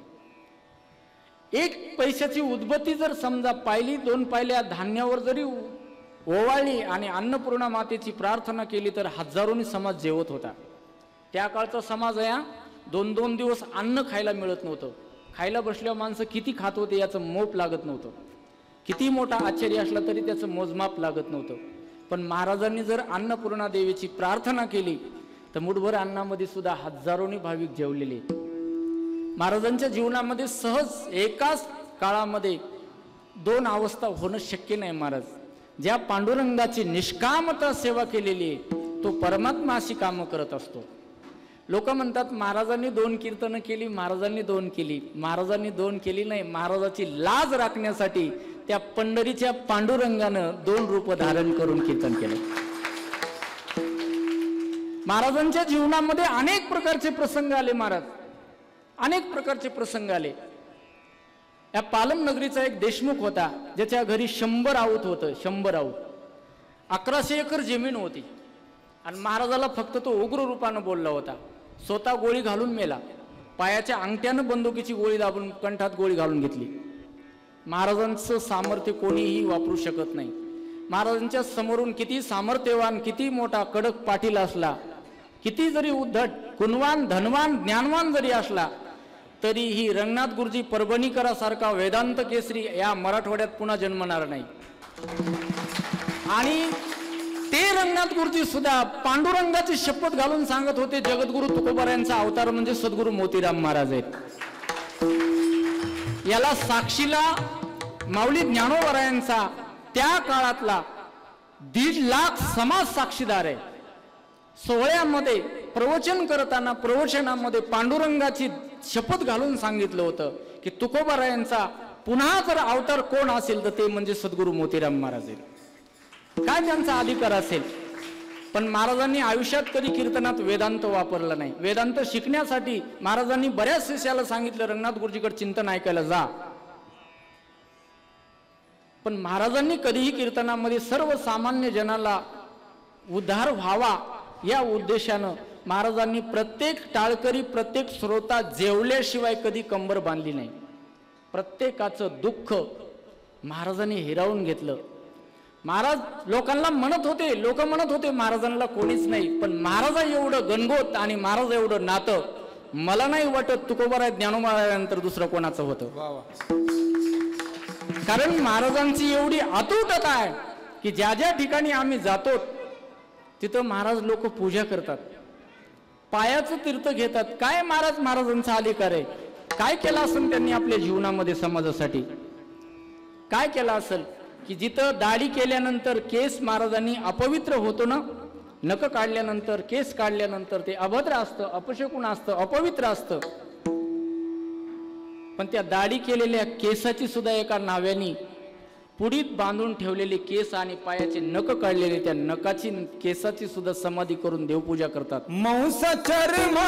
1 पैशाची उदबत्ती जर समजा पाहिली, 2 पायल्या धान्यावर जरी ओवाळली आणि अन्नपूर्णा मातेची प्रार्थना केली तर हजारोनी समाज जेवत होता. त्या काळचा समाज आहे. 2-2 दिवस अन्न खायला मिळत नव्हतं. खायला बसल्यावर माणसं किती खात होते याचं मोप लागत नव्हतं. किती मोठा आश्चर्य असला तरी त्याचं मोजमाप लागत नव्हतं. पण महाराजांनी जर अन्नपूर्णा देवीची प्रार्थना केली तर मुठभर अन्नामध्ये सुद्धा हजारोनी भाविक जेवलेले. महाराजांच्या जीवनामध्ये सहज एकाच काळामध्ये 2 अवस्था होणं शक्य नाही. महाराज ज्या पांडुरंगाची निष्कामता सेवा केलेली आहे तो परमात्मा अशी कामं करत असतो. लोक म्हणतात महाराजांनी 2 कीर्तनं केली, महाराजांनी 2 केली. महाराजांनी 2 केली नाही, महाराजाची लाज राखण्यासाठी त्या पंढरीच्या पांडुरंगानं 2 रूप धारण करून कीर्तन केलं. महाराजांच्या जीवनामध्ये अनेक प्रकारचे प्रसंग आले. महाराज अनेक प्रकारचे प्रसंग आले. या पालम नगरीचा एक देशमुख होता ज्याच्या घरी 100 आऊत होतं. 100 आऊत, 1100 एकर जमीन होती. आणि महाराजाला फक्त तो उग्र रूपानं बोलला होता. स्वतः गोळी घालून मेला. पायाच्या अंगठ्यानं बंदुकीची गोळी दाबून कंठात गोळी घालून घेतली. महाराजांचं सामर्थ्य कोणीही वापरू शकत नाही. महाराजांच्या समोरून किती सामर्थ्यवान, किती मोठा कडक पाटील असला, किती जरी उद्धट, गुणवान, धनवान, ज्ञानवान जरी असला तरीही रंगनाथ गुरुजी परभणीकरासारखा वेदांत केसरी या मराठवाड्यात पुन्हा जन्मणार नाही. आणि ते रंगनाथ गुरुजी सुद्धा पांडुरंगाची शपथ घालून सांगत होते जगद्गुरु तुकोबारायांचा अवतार म्हणजे सद्गुरु मोतीराम महाराज आहेत. याला साक्षीला माऊली ज्ञानोबरायांचा त्या काळातला 1.5 लाख समाज साक्षीदार आहे. सोहळ्यामध्ये प्रवचन करताना प्रवचनामध्ये पांडुरंगाची शपथ घालून सांगितलं होतं की तुकोबारायांचा पुन्हा जर अवतार कोण असेल तर ते म्हणजे सद्गुरु मोतीराम महाराज आहेत. काय त्यांचा अधिकार असेल. पण महाराजांनी आयुष्यात कधी कीर्तनात वेदांत वापरला नाही. वेदांत शिकण्यासाठी महाराजांनी बऱ्याच शिष्याला सांगितलं रंगनाथ गुरुजीकडे चिंतन ऐकायला जा. पण महाराजांनी कधीही कीर्तनामध्ये सर्वसामान्य जनाला उद्धार व्हावा या उद्देशानं महाराजांनी प्रत्येक टाळकरी, प्रत्येक श्रोता जेवल्याशिवाय कधी कंबर बांधली नाही. प्रत्येकाचं दुःख महाराजांनी हिरावून घेतलं. महाराज लोकांना म्हणत होते, लोक म्हणत होते महाराजांना कोणीच नाही, पण महाराजा एवढं गणगोत आणि महाराज एवढं नातं मला नाही वाटत तुकोबाराय ज्ञानोबारायांनंतर दुसरं कोणाचं होतं. कारण महाराजांची एवढी अतुटता आहे की ज्या ज्या ठिकाणी आम्ही जातो तिथं महाराज लोक पूजा करतात, पायाचं तीर्थ घेतात. काय महाराजांचा अधिकार आहे. काय केलं असेल त्यांनी आपल्या जीवनामध्ये समाजासाठी. काय केलं असेल की जिथं दाढी केल्यानंतर केस महाराजांनी अपवित्र होतो ना, नख काढल्यानंतर केस काढल्यानंतर ते अभद्र असतं, अपशकुन असतं, अपवित्र असतं. पण त्या दाढी केलेल्या केसाची सुद्धा एका नाव्यानी पुडीत बांधून ठेवलेले केस आणि पायाचे नख काढलेले त्या नखाची केसाची सुद्धा समाधी करून देवपूजा करतात. मौस चर्म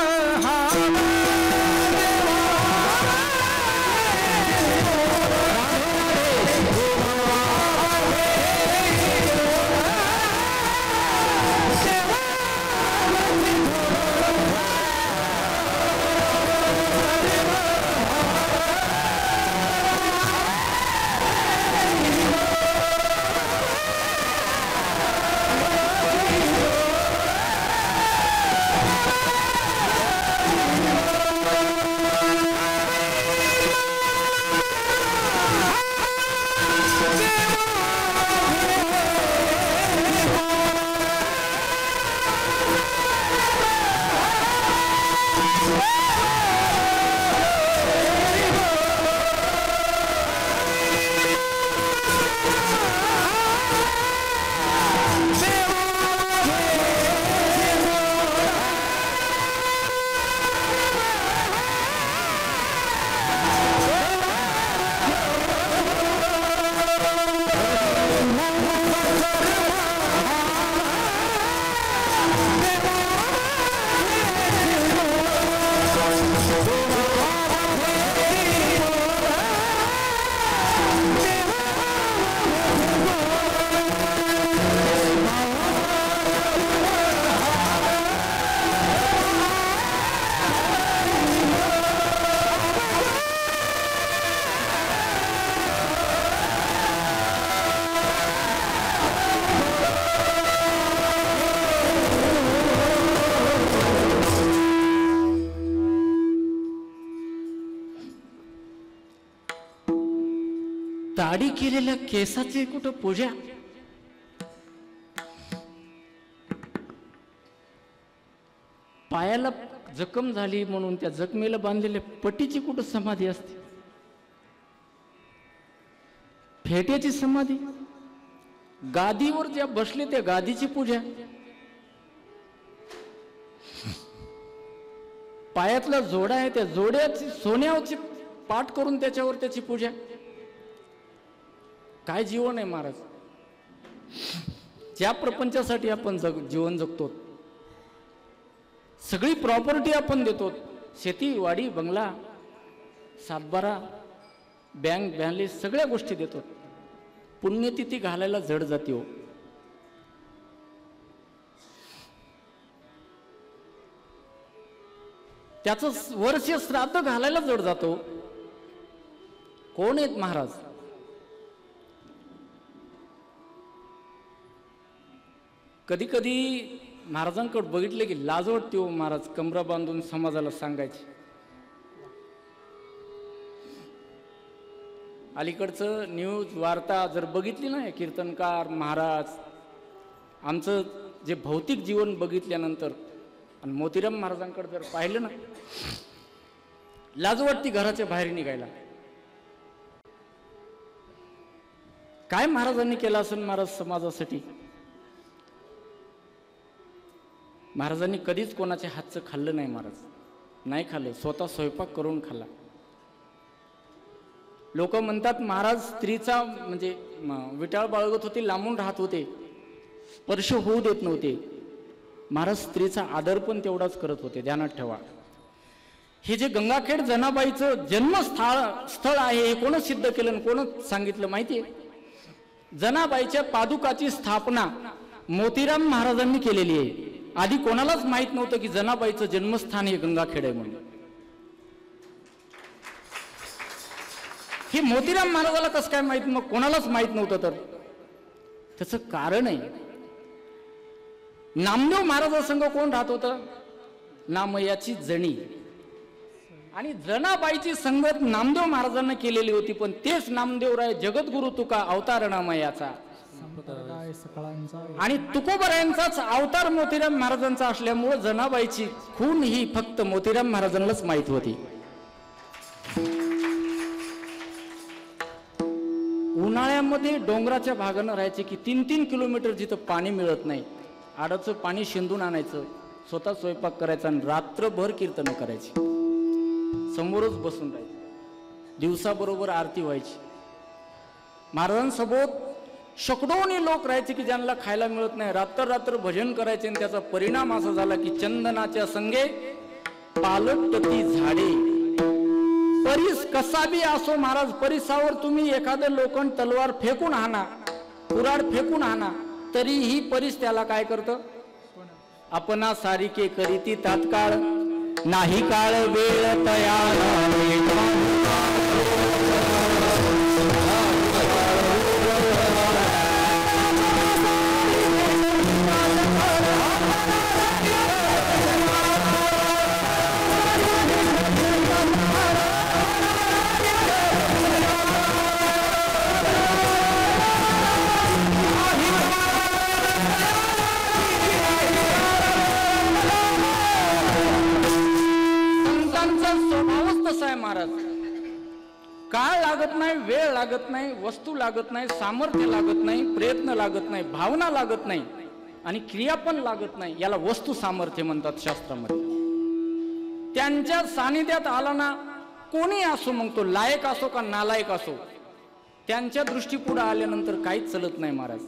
दाढी केलेल्या केसाची कुठं पूजा, पायाला जखम झाली म्हणून त्या जखमेला बांधलेल्या पट्टीची कुठं समाधी असते, फेट्याची समाधी, गादीवर ज्या बसले त्या गादीची पूजा, पायातला जोडा आहे त्या जोड्याची सोन्याची पाठ करून त्याच्यावर त्याची पूजा. काय जीवन आहे महाराज. ज्या प्रपंचासाठी आपण जीवन जगतो, सगळी प्रॉपर्टी आपण देतो, शेती वाडी बंगला सातबारा बँक बॅलन्स सगळ्या गोष्टी देतो, पुण्यतिथी घालायला जड जाते हो. त्याचं वर्ष श्राद्ध घालायला जड जातो. कोण आहेत महाराज. कधी कधी महाराजांकडे बघितले की लाज वाटते हो महाराज. कमरा बांधून समाजाला सांगायचे. अलीकडचं न्यूज वार्ता जर बघितली ना, कीर्तनकार महाराज आमचं जे भौतिक जीवन बघितल्यानंतर आणि मोतीराम महाराजांकडे जर पाहिलं ना, लाज वाटते घराच्या बाहेर निघायला. काय महाराजांनी केलं असेल महाराज समाजासाठी. महाराजांनी कधीच कोणाच्या हातचं खाल्लं नाही. महाराज नाही खाल्लं, स्वतः स्वयंपाक करून खाल्ला. लोक म्हणतात महाराज स्त्रीचा म्हणजे विटाळ बाळगत होते, लांबून राहत होते, स्पर्श होऊ देत नव्हते. महाराज स्त्रीचा आदर पण तेवढाच करत होते, ध्यानात ठेवा. हे जे गंगाखेड जनाबाईचं जन्मस्थळ आहे हे कोण सिद्ध केलं, कोण सांगितलं माहितीये. जनाबाईच्या पादुकाची स्थापना मोतीराम महाराजांनी केलेली आहे. आधी कोणालाच माहित नव्हतं की जनाबाईचं जन्मस्थान हे गंगाखेड आहे म्हणून. हे मोतीराम महाराजाला कसं काय माहित, मग कोणालाच माहित नव्हतं. तर त्याचं कारण आहे, नामदेव महाराजांसंग कोण राहत होतं, नामयाची जणी. आणि जनाबाईची संगत नामदेव महाराजांना केलेली होती. पण तेच नामदेवराय जगद्गुरु तुका अवतार नामयाचा आणि तुकोबरायांचाच अवतार मोतीराम महाराजांचा असल्यामुळे जनाबाईची खून ही फक्त मोतीराम महाराजांनाच माहित होती. उन्हाळ्यामध्ये डोंगराच्या भागानं राहायचे की 3-3 किलोमीटर जिथं पाणी मिळत नाही, आडाचं पाणी शिंदून आणायचं, स्वतः स्वयंपाक करायचा आणि रात्रभर कीर्तन करायची. समोरच बसून राहायचं, दिवसाबरोबर आरती व्हायची. महाराजांसोबत शेकडोनी लोक राहायचे की ज्यांना खायला मिळत नाही, रात्र भजन करायचे. आणि त्याचा परिणाम असा झाला की चंदनाच्या संगे पालटती झाडे. परीस कसा बी असो महाराज, परिसावर तुम्ही एखादं लोखंड तलवार फेकून आणा, कुऱ्हाड फेकून आणा, तरीही परीस त्याला काय करतं, आपणा सारिके करीती तात्काळ. नाही काळ वेळ तयार महाराज. काळ लागत नाही, वेळ लागत नाही, वस्तू लागत नाही, सामर्थ्य लागत नाही, प्रयत्न लागत नाही, भावना लागत नाही आणि क्रिया पण लागत नाही. याला वस्तू सामर्थ्य म्हणतात शास्त्रामध्ये. त्यांच्या सानिध्यात आला ना, कोणी असो, मग तो लायक असो का नालायक असो, त्यांच्या दृष्टीपुढे आल्यानंतर काहीच चलत नाही महाराज.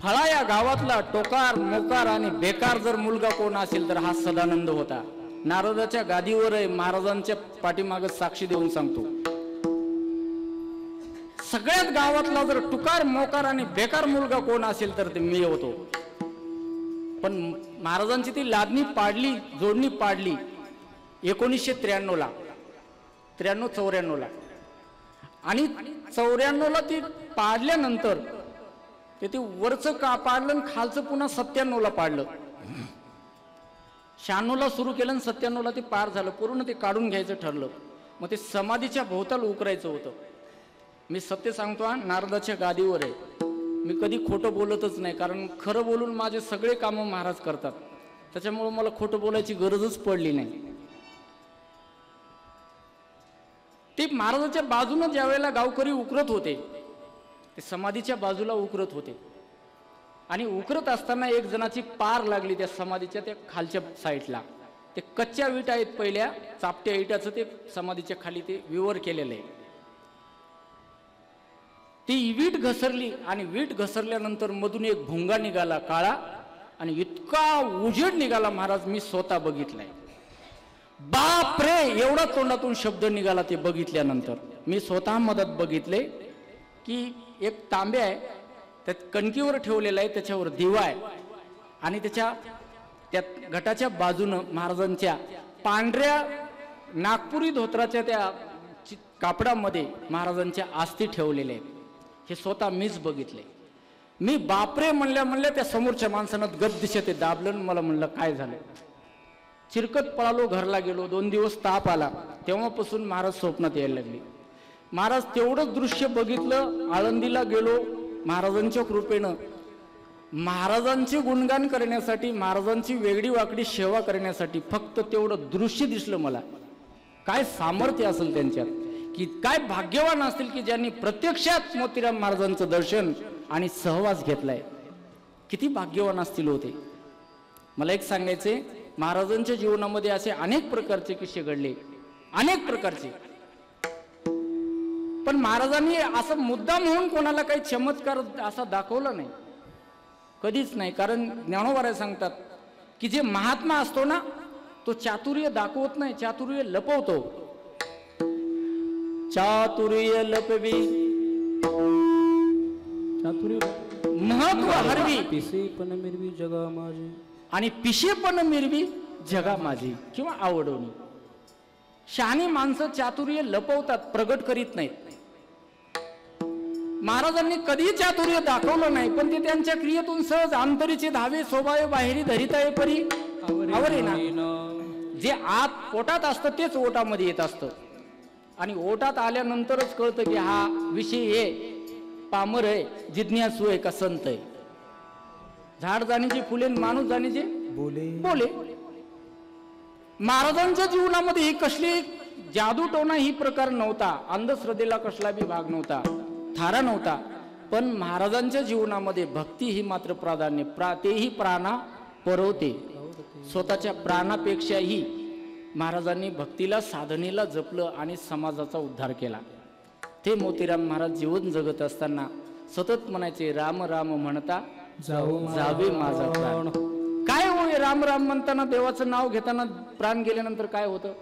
फळा या गावातला टोकार मोकार आणि बेकार जर मुलगा कोण असेल तर हा सदानंद होता. नारदाच्या गादीवर आहे, महाराजांच्या पाठीमागे साक्षी देऊन सांगतो. सगळ्यात गावातला जर टुकार मोकार आणि बेकार मुलगा कोण असेल तर ते मी होतो. पण महाराजांची ती लादणी पाडली, जोडणी पाडली 1993 ला, 93-94 ला. आणि 94 ला ती पाडल्यानंतर ते वरचं का पाडलं, खालचं पुन्हा 97 ला पाडलं. 96 ला सुरू केलं आणि 97 ला ते पार झालं. पूर्ण ते काढून घ्यायचं ठरलं. मग ते समाधीच्या भोवताल उकरायचं होतं. मी सत्य सांगतो हा, नारदाच्या गादीवर आहे. मी कधी खोटं बोलतच नाही, कारण खरं बोलून माझे सगळे कामं महाराज करतात. त्याच्यामुळे मला खोटं बोलायची गरजच पडली नाही. ते महाराजाच्या बाजूने ज्या वेळेला गावकरी उकरत होते, ते समाधीच्या बाजूला उकरत होते. आणि उकरत असताना एक जणाची पार लागली त्या समाधीच्या त्या खालच्या साईडला. ते कच्च्या विटा आहेत, पहिल्या चापट्या विटाचं ते समाधीच्या खाली ते विवर केलेलं आहे. ती वीट घसरली आणि वीट घसरल्यानंतर मधून एक भुंगा निघाला काळा, आणि इतका उजेड निघाला महाराज, मी स्वतः बघितलाय. बाप रे एवढा तोंडातून शब्द निघाला ते बघितल्यानंतर. मी स्वतः मदत बघितले की एक तांब्या आहे, त्यात कणकीवर ठेवलेला आहे, त्याच्यावर दिवा आहे, आणि त्या घटाच्या बाजूनं महाराजांच्या पांढऱ्या नागपुरी धोत्राच्या त्या कापडामध्ये महाराजांच्या आस्थी ठेवलेल्या आहेत. हे स्वतः मीच बघितले. मी बापरे म्हणल्या त्या समोरच्या माणसानं गद्दिशा ते दाबलं. मला म्हणलं काय झालं. चिरकत पळालो, घरला गेलो. 2 दिवस ताप आला. तेव्हापासून महाराज स्वप्नात यायला लागले. महाराज तेवढंच दृश्य बघितलं. आळंदीला गेलो. महाराजांच्या कृपेनं महाराजांचे गुणगान करण्यासाठी, महाराजांची वेगळी वाकडी सेवा करण्यासाठी फक्त तेवढं दृश्य दिसलं मला. काय सामर्थ्य असेल त्यांच्यात, की काय भाग्यवान असतील की ज्यांनी प्रत्यक्षात मोतीराम महाराजांचं दर्शन आणि सहवास घेतलाय. किती भाग्यवान असतील होते. मला एक सांगायचे, महाराजांच्या जीवनामध्ये असे अनेक प्रकारचे किस्से घडले, अनेक प्रकारचे. पण महाराजांनी असं मुद्दाम म्हणून कोणाला काही चमत्कार असा दाखवला नाही, कधीच नाही. कारण ज्ञानोबा सांगतात की जे महात्मा असतो ना, तो चातुर्य दाखवत नाही, चातुर्य लपवतो. चातुर्य लपवी महत्व हरवी, पिसेपण मिरवी जगा माझी, आणि पिशेपण मिरवी जगा माझी किंवा आवडवणी. शहाणी माणसं चातुर्य लपवतात, प्रगट करीत नाहीत. महाराजांनी कधी चातुर्य दाखवलं नाही, पण ते त्यांच्या क्रियेतून सहज अंतरीचे धावे स्वभाव बाहेरी धरिता ये परी आवरे ना. जे आत पोटात असतं तेच ओटामध्ये येत असतं, आणि ओटात आल्यानंतरच कळतं की हा विषय आहे, पामर आहे, जिज्ञासू आहे का संत आहे. झाड जाणीचे फुले, माणूस जाणीचे बोले. महाराजांच्या जीवनामध्ये ही कसली जादू टोना ही प्रकार नव्हता. अंधश्रद्धेला कसला बी भाग नव्हता, थारा नव्हता. पण महाराजांच्या जीवनामध्ये भक्ती ही मात्र प्राधान्य, तेही प्राणा परवते. स्वतःच्या प्राणापेक्षाही महाराजांनी भक्तीला, साधनेला जपलं आणि समाजाचा उद्धार केला. ते मोतीराम महाराज जीवन जगत असताना सतत म्हणायचे, राम राम म्हणता जावे माझा प्राण. काय होय राम राम म्हणताना, देवाचं नाव घेताना प्राण गेल्यानंतर काय होतं.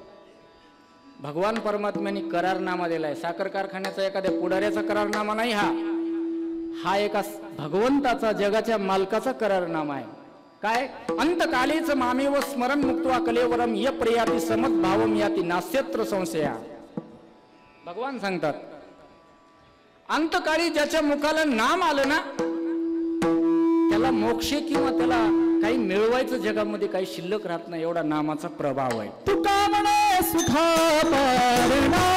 भगवान परमात्म्याने करारनामा दिलाय. साखर कारखान्याचा एखाद्या पुढाऱ्याचा करारनामा नाही हा एका भगवंताचा, जगाच्या मालकाचा करारनामा आहे. काय, अंतकालीच मामेव स्मरण मुक्त्वा कलेवरम य प्रयाती समत भावम याती नास्यत्र संशया. भगवान सांगतात, अंतकाळी ज्याच्या मुखाला नाम आलं ना, त्याला मोक्ष किंवा त्याला काही मिळवायचं जगामध्ये काही शिल्लक राहत नाही, एवढा नामाचा प्रभाव आहे. तुका म्हणे सुखा पारणा,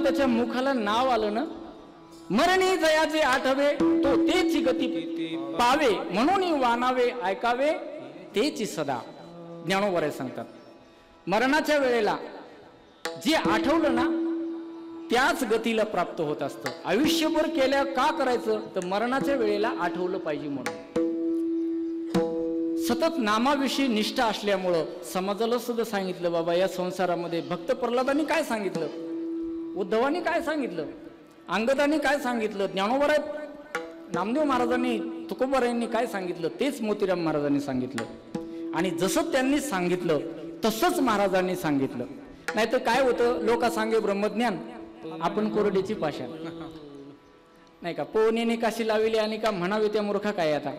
त्याच्या मुखाला नाव आलं ना, मरणी जयाचे आठवे तो तेची गती पावे म्हणून वानावे ऐकावे तेची सदा. ज्ञानोबा सांगतात मरणाच्या वेळेला जे आठवलं ना त्याच गतीला प्राप्त होत असतं. आयुष्यभर केल्या का करायचं तर मरणाच्या वेळेला आठवलं पाहिजे म्हणून. सतत नामाविषयी निष्ठा असल्यामुळं समाजाला सुद्धा सांगितलं बाबा या संसारामध्ये भक्त प्रल्हादांनी काय सांगितलं, उद्धवानी काय सांगितलं, अंगदानी काय सांगितलं, ज्ञानोबा नामदेव महाराजांनी तुकोबारायांनी काय सांगितलं तेच मोतीराम महाराजांनी सांगितलं. आणि जसं त्यांनी सांगितलं तसंच महाराजांनी सांगितलं. नाहीतर काय होतं लोक सांगे ब्रह्मज्ञान आपण कोरडीची पाषाण नाही का. पोहणीने काशी लावली आणि का म्हणावे त्या मूर्खा काय. आता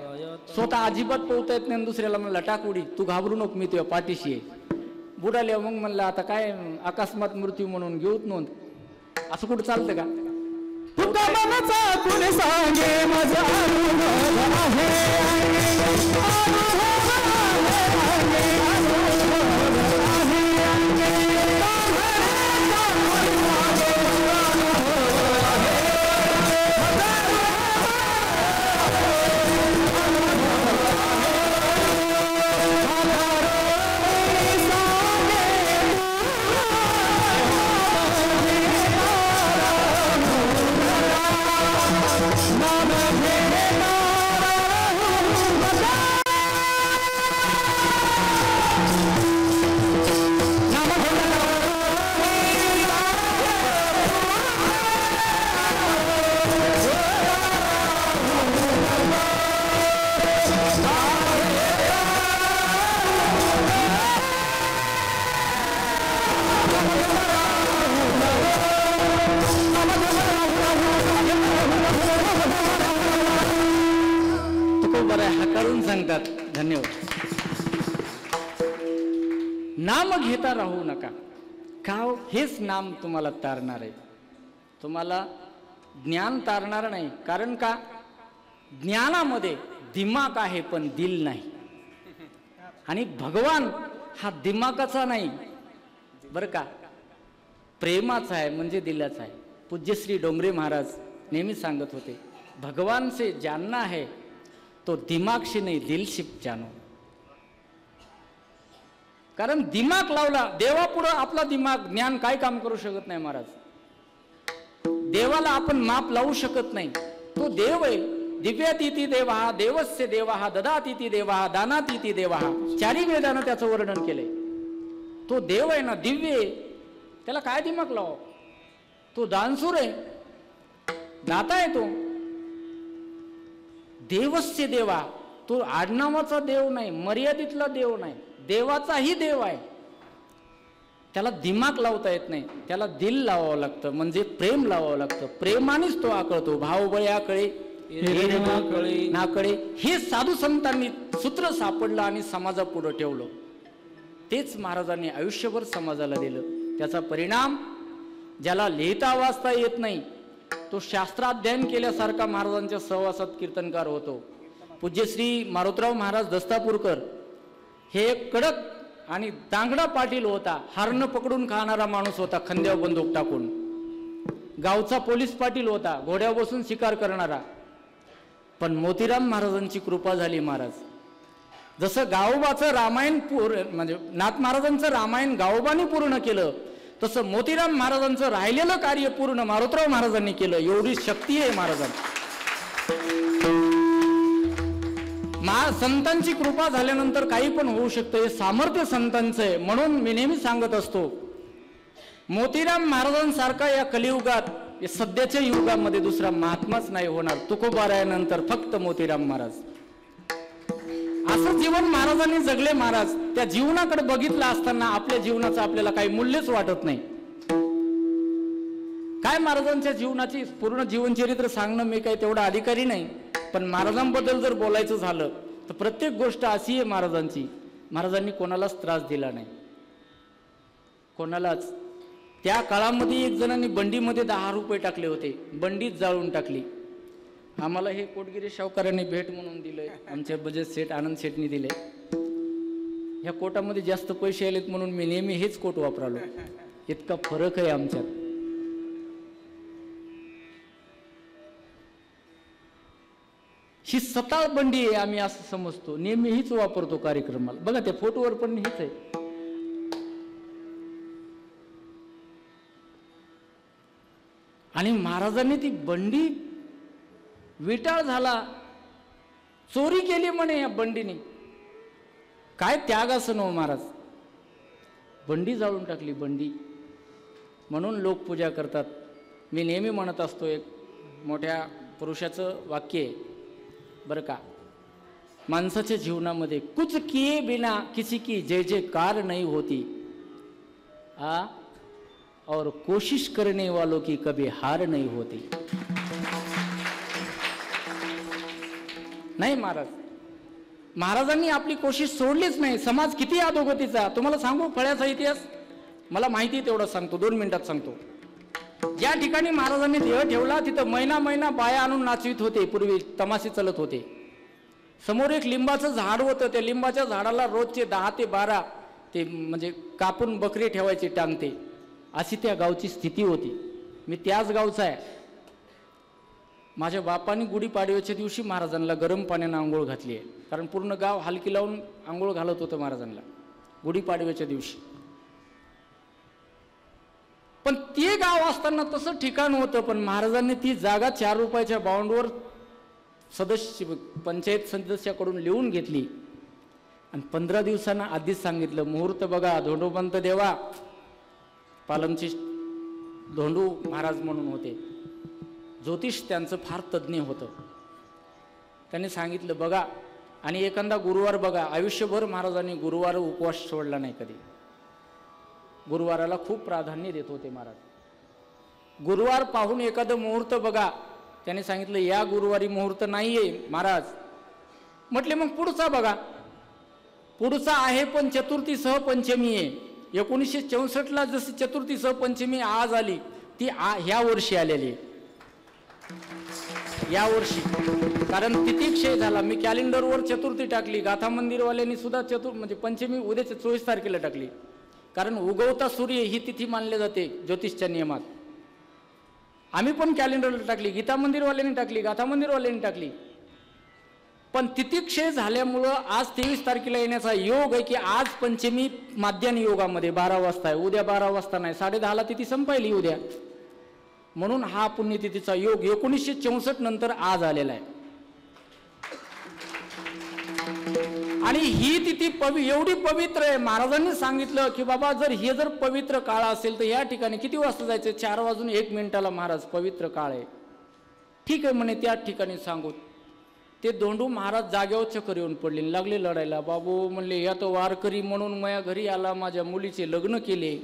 स्वतः अजिबात पोहता येत नाही दुसऱ्याला म्हणला टाक उडी तू घाबरू नको मी तुझ्या पाठीशी आहे. बुडाल्या मग म्हणला आता काय अकस्मात मृत्यू म्हणून घेऊत नोंद. असं कुठं चालतं का. तुका मनाचा कुणी सांगे माझा अनुभव सांगतात. धन्यवाद. नाम घेता राहू नका का हेच नाम तुम्हाला तारणार आहे. तुम्हाला ज्ञान तारणार नाही. कारण का ज्ञानामध्ये दिमाग आहे पण दिल नाही. आणि भगवान हा दिमागाचा नाही बरं का प्रेमाचा आहे म्हणजे दिलाचा आहे. पूज्य श्री डोंगरे महाराज नेहमी सांगत होते भगवान से जानना है तो दिमाग से नहीं दिल से जानो. कारण दिमाग लावला देवापुढं आपला दिमाग ज्ञान काय काम करू शकत नाही महाराज. देवाला आपण माप लावू शकत नाही. तो देव आहे. दिव्यातीती देवा देवस्य देवा ददातीती देवा दानातीती देवा चारी वेदानं त्याचं वर्णन केलंय. तो देव आहे ना दिव्य आहे त्याला काय दिमाग लाव. तो दानसूर आहे दाता आहे. तो देवस्य देवा तो आडनावाचा देव नाही मर्यादितला देव नाही देवाचाही देव आहे. त्याला दिमाग लावता येत नाही त्याला दिल लावावं लागतं म्हणजे प्रेम लावावं लागतं. प्रेमानेच तो आकळतो. भावबळे आकळे नाकळे हे साधू संतांनी सूत्र सापडलं आणि समाजापुढं ठेवलं. तेच महाराजांनी आयुष्यभर समाजाला दिलं. त्याचा परिणाम ज्याला लिहिता वाचता येत नाही तो शास्त्राध्ययन केल्यासारखा महाराजांच्या सहवासात कीर्तनकार होतो. पूज्य श्री मारुतराव महाराज दस्तापूरकर हे एक कडक आणि दांगडा पाटील होता. हारण पकडून खाणारा माणूस होता खांद्यावर बंदूक टाकून. गावचा पोलीस पाटील होता घोड्यावर बसून शिकार करणारा. पण मोतीराम महाराजांची कृपा झाली. महाराज जसं गावोबाचं रामायण म्हणजे नाथ महाराजांचं रामायण गावोबानी पूर्ण केलं तसं मोतीराम महाराजांचं राहिलेलं कार्य पूर्ण मारुतराव महाराजांनी केलं. एवढी शक्ती आहे महाराजांची. संतांची कृपा झाल्यानंतर काही पण होऊ शकतं हे सामर्थ्य संतांचं आहे. म्हणून मी नेहमी सांगत असतो मोतीराम महाराजांसारखा या कलियुगात सध्याच्या युगामध्ये दुसरा महात्माच नाही होणार. तुकोबारायानंतर फक्त मोतीराम महाराज. असं जीवन महाराजांनी जगले. महाराज त्या जीवनाकडे बघितलं असताना आपल्या जीवनाचं आपल्याला काही मूल्यच वाटत नाही. काय महाराजांच्या जीवनाची पूर्ण जीवनचरित्र सांगणं मी काही तेवढा अधिकारी नाही. पण महाराजांबद्दल जर बोलायचं झालं तर प्रत्येक गोष्ट अशी आहे महाराजांची. महाराजांनी कोणालाच त्रास दिला नाही कोणालाच. त्या काळामध्ये एक जणांनी बंडीमध्ये 10 रुपये टाकले होते. बंडीत जाळून टाकली. आम्हाला हे कोटगिरी सावकारांनी भेट म्हणून दिलंय. आमच्या बजेट सेठ आनंद सेठनी दिले. ह्या कोटामध्ये जास्त पैसे आलेत म्हणून मी नेहमी हेच कोट वापरालो. इतका फरक आहे आमच्यात. ही सताळ बंडी आहे आम्ही असं समजतो, नेहमी हीच वापरतो कार्यक्रमाला. बघा त्या फोटोवर पण हीच आहे. आणि महाराजांनी ती बंडी विटाळ झाला, चोरी केली म्हणे या बंडीने. काय त्याग असं नव महाराज, बंडी जाळून टाकली बंडी. म्हणून लोक पूजा करतात. मी नेहमी म्हणत असतो, एक मोठ्या पुरुषाचं वाक्य आहे बरं का, माणसाच्या जीवनामध्ये कुछ किए बिना किसी की जय जयकार नहीं होती और कोशिश करने वालों की कभी हार नहीं होती. नाही महाराज, महाराजांनी आपली कोशिश सोडलीच नाही. समाज किती अधोगतीचा, तुम्हाला सांगू फळ्याचा इतिहास, मला माहिती तेवढं सांगतो, 2 मिनिटात सांगतो. ज्या ठिकाणी महाराजांनी देह ठेवला तिथं महिना महिना बाया आणून नाचवीत होते. पूर्वी तमाशे चालत होते. समोर एक लिंबाचं झाड होतं, त्या लिंबाच्या झाडाला रोजचे 10 ते 12 ते म्हणजे कापून बकरी ठेवायचे टांगते, अशी त्या गावची स्थिती होती. मी त्याच गावचा आहे. माझ्या बापाने गुढीपाडव्याच्या दिवशी महाराजांना गरम पाण्यानं आंघोळ घातली आहे, कारण पूर्ण गाव हलकी लावून आंघोळ घालत होतं महाराजांना गुढीपाडव्याच्या दिवशी. पण ते गाव असताना तसं ठिकाण होतं, पण महाराजांनी ती जागा 4 रुपयाच्या बाउंडवर सदस्य पंचायत सदस्याकडून लिहून घेतली आणि 15 दिवसांना आधीच सांगितलं, मुहूर्त बघा, धोंडोपंत देवा, पालमचे धोंडू महाराज म्हणून होते, ज्योतिष त्यांचं फार तज्ज्ञ होतं. त्यांनी सांगितलं बघा, आणि एखादा गुरुवार बघा. आयुष्यभर महाराजांनी गुरुवार उपवास सोडला नाही कधी. गुरुवाराला खूप प्राधान्य देत होते महाराज. गुरुवार पाहून एखादं मुहूर्त बघा. त्याने सांगितलं या गुरुवारी मुहूर्त नाही आहे महाराज. म्हटले मग पुढचा बघा. पुढचा आहे पण चतुर्थीसह पंचमी आहे. 1964ला जशी चतुर्थीसह पंचमी आज आली, ती ह्या वर्षी आलेली आहे. या वर्षी कारण तिथी क्षय झाला. मी कॅलेंडरवर चतुर्थी टाकली, गाथा मंदिरवाल्यांनी सुद्धा म्हणजे पंचमी उद्याच्या 24 तारखेला टाकली, कारण उगवता सूर्य ही तिथी मानली जाते ज्योतिषच्या नियमात. आम्ही पण कॅलेंडरला टाकली, गीता मंदिरवाल्यांनी टाकली, गाथा मंदिरवाल्यांनी टाकली. पण तिथी क्षय झाल्यामुळं आज 23 तारखेला येण्याचा योग आहे की आज पंचमी माध्यान्ह योगामध्ये 12 वाजता आहे. उद्या 12 वाजता नाही, 10:30ला तिथी संपायली उद्या. म्हणून हा पुण्यतिथीचा योग 1964 नंतर आज आलेला आहे. आणि ही तिथी एवढी पवित्र आहे. महाराजांनी सांगितलं की बाबा जर पवित्र काळ असेल तर या ठिकाणी किती वाजता जायचं? 4:01 महाराज पवित्र काळ आहे. ठीक आहे म्हणे, त्या ठिकाणी सांगू. ते धोंडू महाराज जागेवर चक्कर येऊन पडले, लागले लढायला. बाबू म्हणले या तो वारकरी म्हणून माझ्या घरी आला, माझ्या मुलीचे लग्न केले,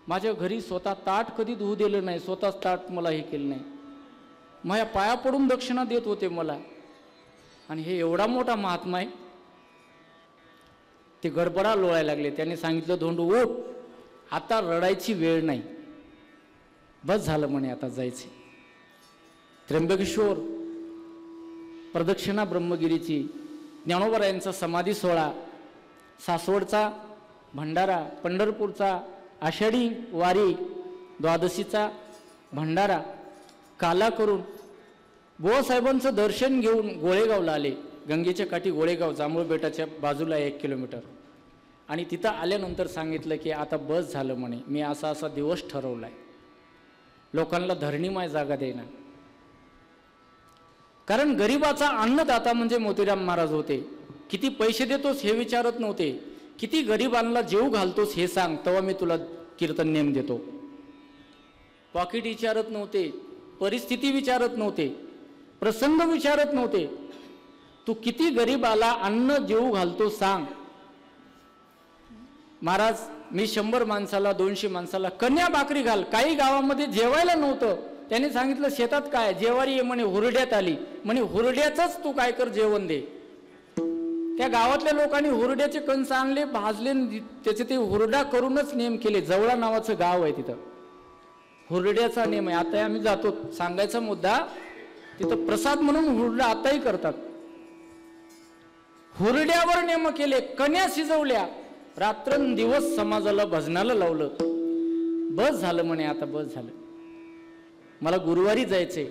माझ्या घरी स्वतः ताट कधी धुवू दिलं नाही, स्वतःच ताट मला हे केलं नाही, माझ्या पाया पडून दक्षिणा देत होते मला, आणि हे एवढा मोठा महात्मा आहे. ते गडबडा लोळायला लागले. त्यांनी सांगितलं धोंडू उठ, आता रडायची वेळ नाही, बस झालं म्हणे, आता जायचे. त्र्यंबकेश्वर प्रदक्षिणा ब्रह्मगिरीची, ज्ञानोबरायांचा समाधी सोहळा, सासवडचा भंडारा, पंढरपूरचा आषाढी वारी, द्वादशीचा भंडारा, काला करून बुवासाहेबांचं दर्शन घेऊन गोळेगावला आले. गंगेच्या काठी गोळेगाव, जांभूळ बेटाच्या बाजूला 1 किलोमीटर. आणि तिथं आल्यानंतर सांगितलं की आता बस झालं म्हणे, मी असा दिवस ठरवला आहे, लोकांना धरणीमाय जागा देणार. कारण गरिबाचा अन्नदाता म्हणजे मोतीराम महाराज होते. किती पैसे देतोस हे विचारत नव्हते, किती गरिबांना जेव घालतोस हे सांग, तेव्हा मी तुला कीर्तन नेम देतो. पॉकेट विचारत नव्हते, परिस्थिती विचारत नव्हते, प्रसंग विचारत नव्हते. तू किती गरिबाला अन्न जेव घालतो सांग. महाराज मी 100 माणसाला 200 माणसाला कन्या भाकरी घाल. काही गावामध्ये जेवायला नव्हतं, त्याने सांगितलं शेतात काय जेवारी आहे म्हणे, हुरड्यात आली म्हणे, हुरड्याचंच तू काय कर जेवण दे. त्या गावातल्या लोकांनी हुरड्याचे कंस आणले, भाजले, त्याचे ते हुरडा करूनच नेम केले. जवळा नावाचं गाव आहे तिथं हुरड्याचा नेम आहे. आता आम्ही जातो, सांगायचा मुद्दा, तिथं प्रसाद म्हणून हुरडा आताही करतात. हुरड्यावर नेम केले, कन्या शिजवल्या, रात्रंदिवस समाजाला भजनाला लावलं. बस झालं म्हणे, आता बस झालं, मला गुरुवारी जायचे.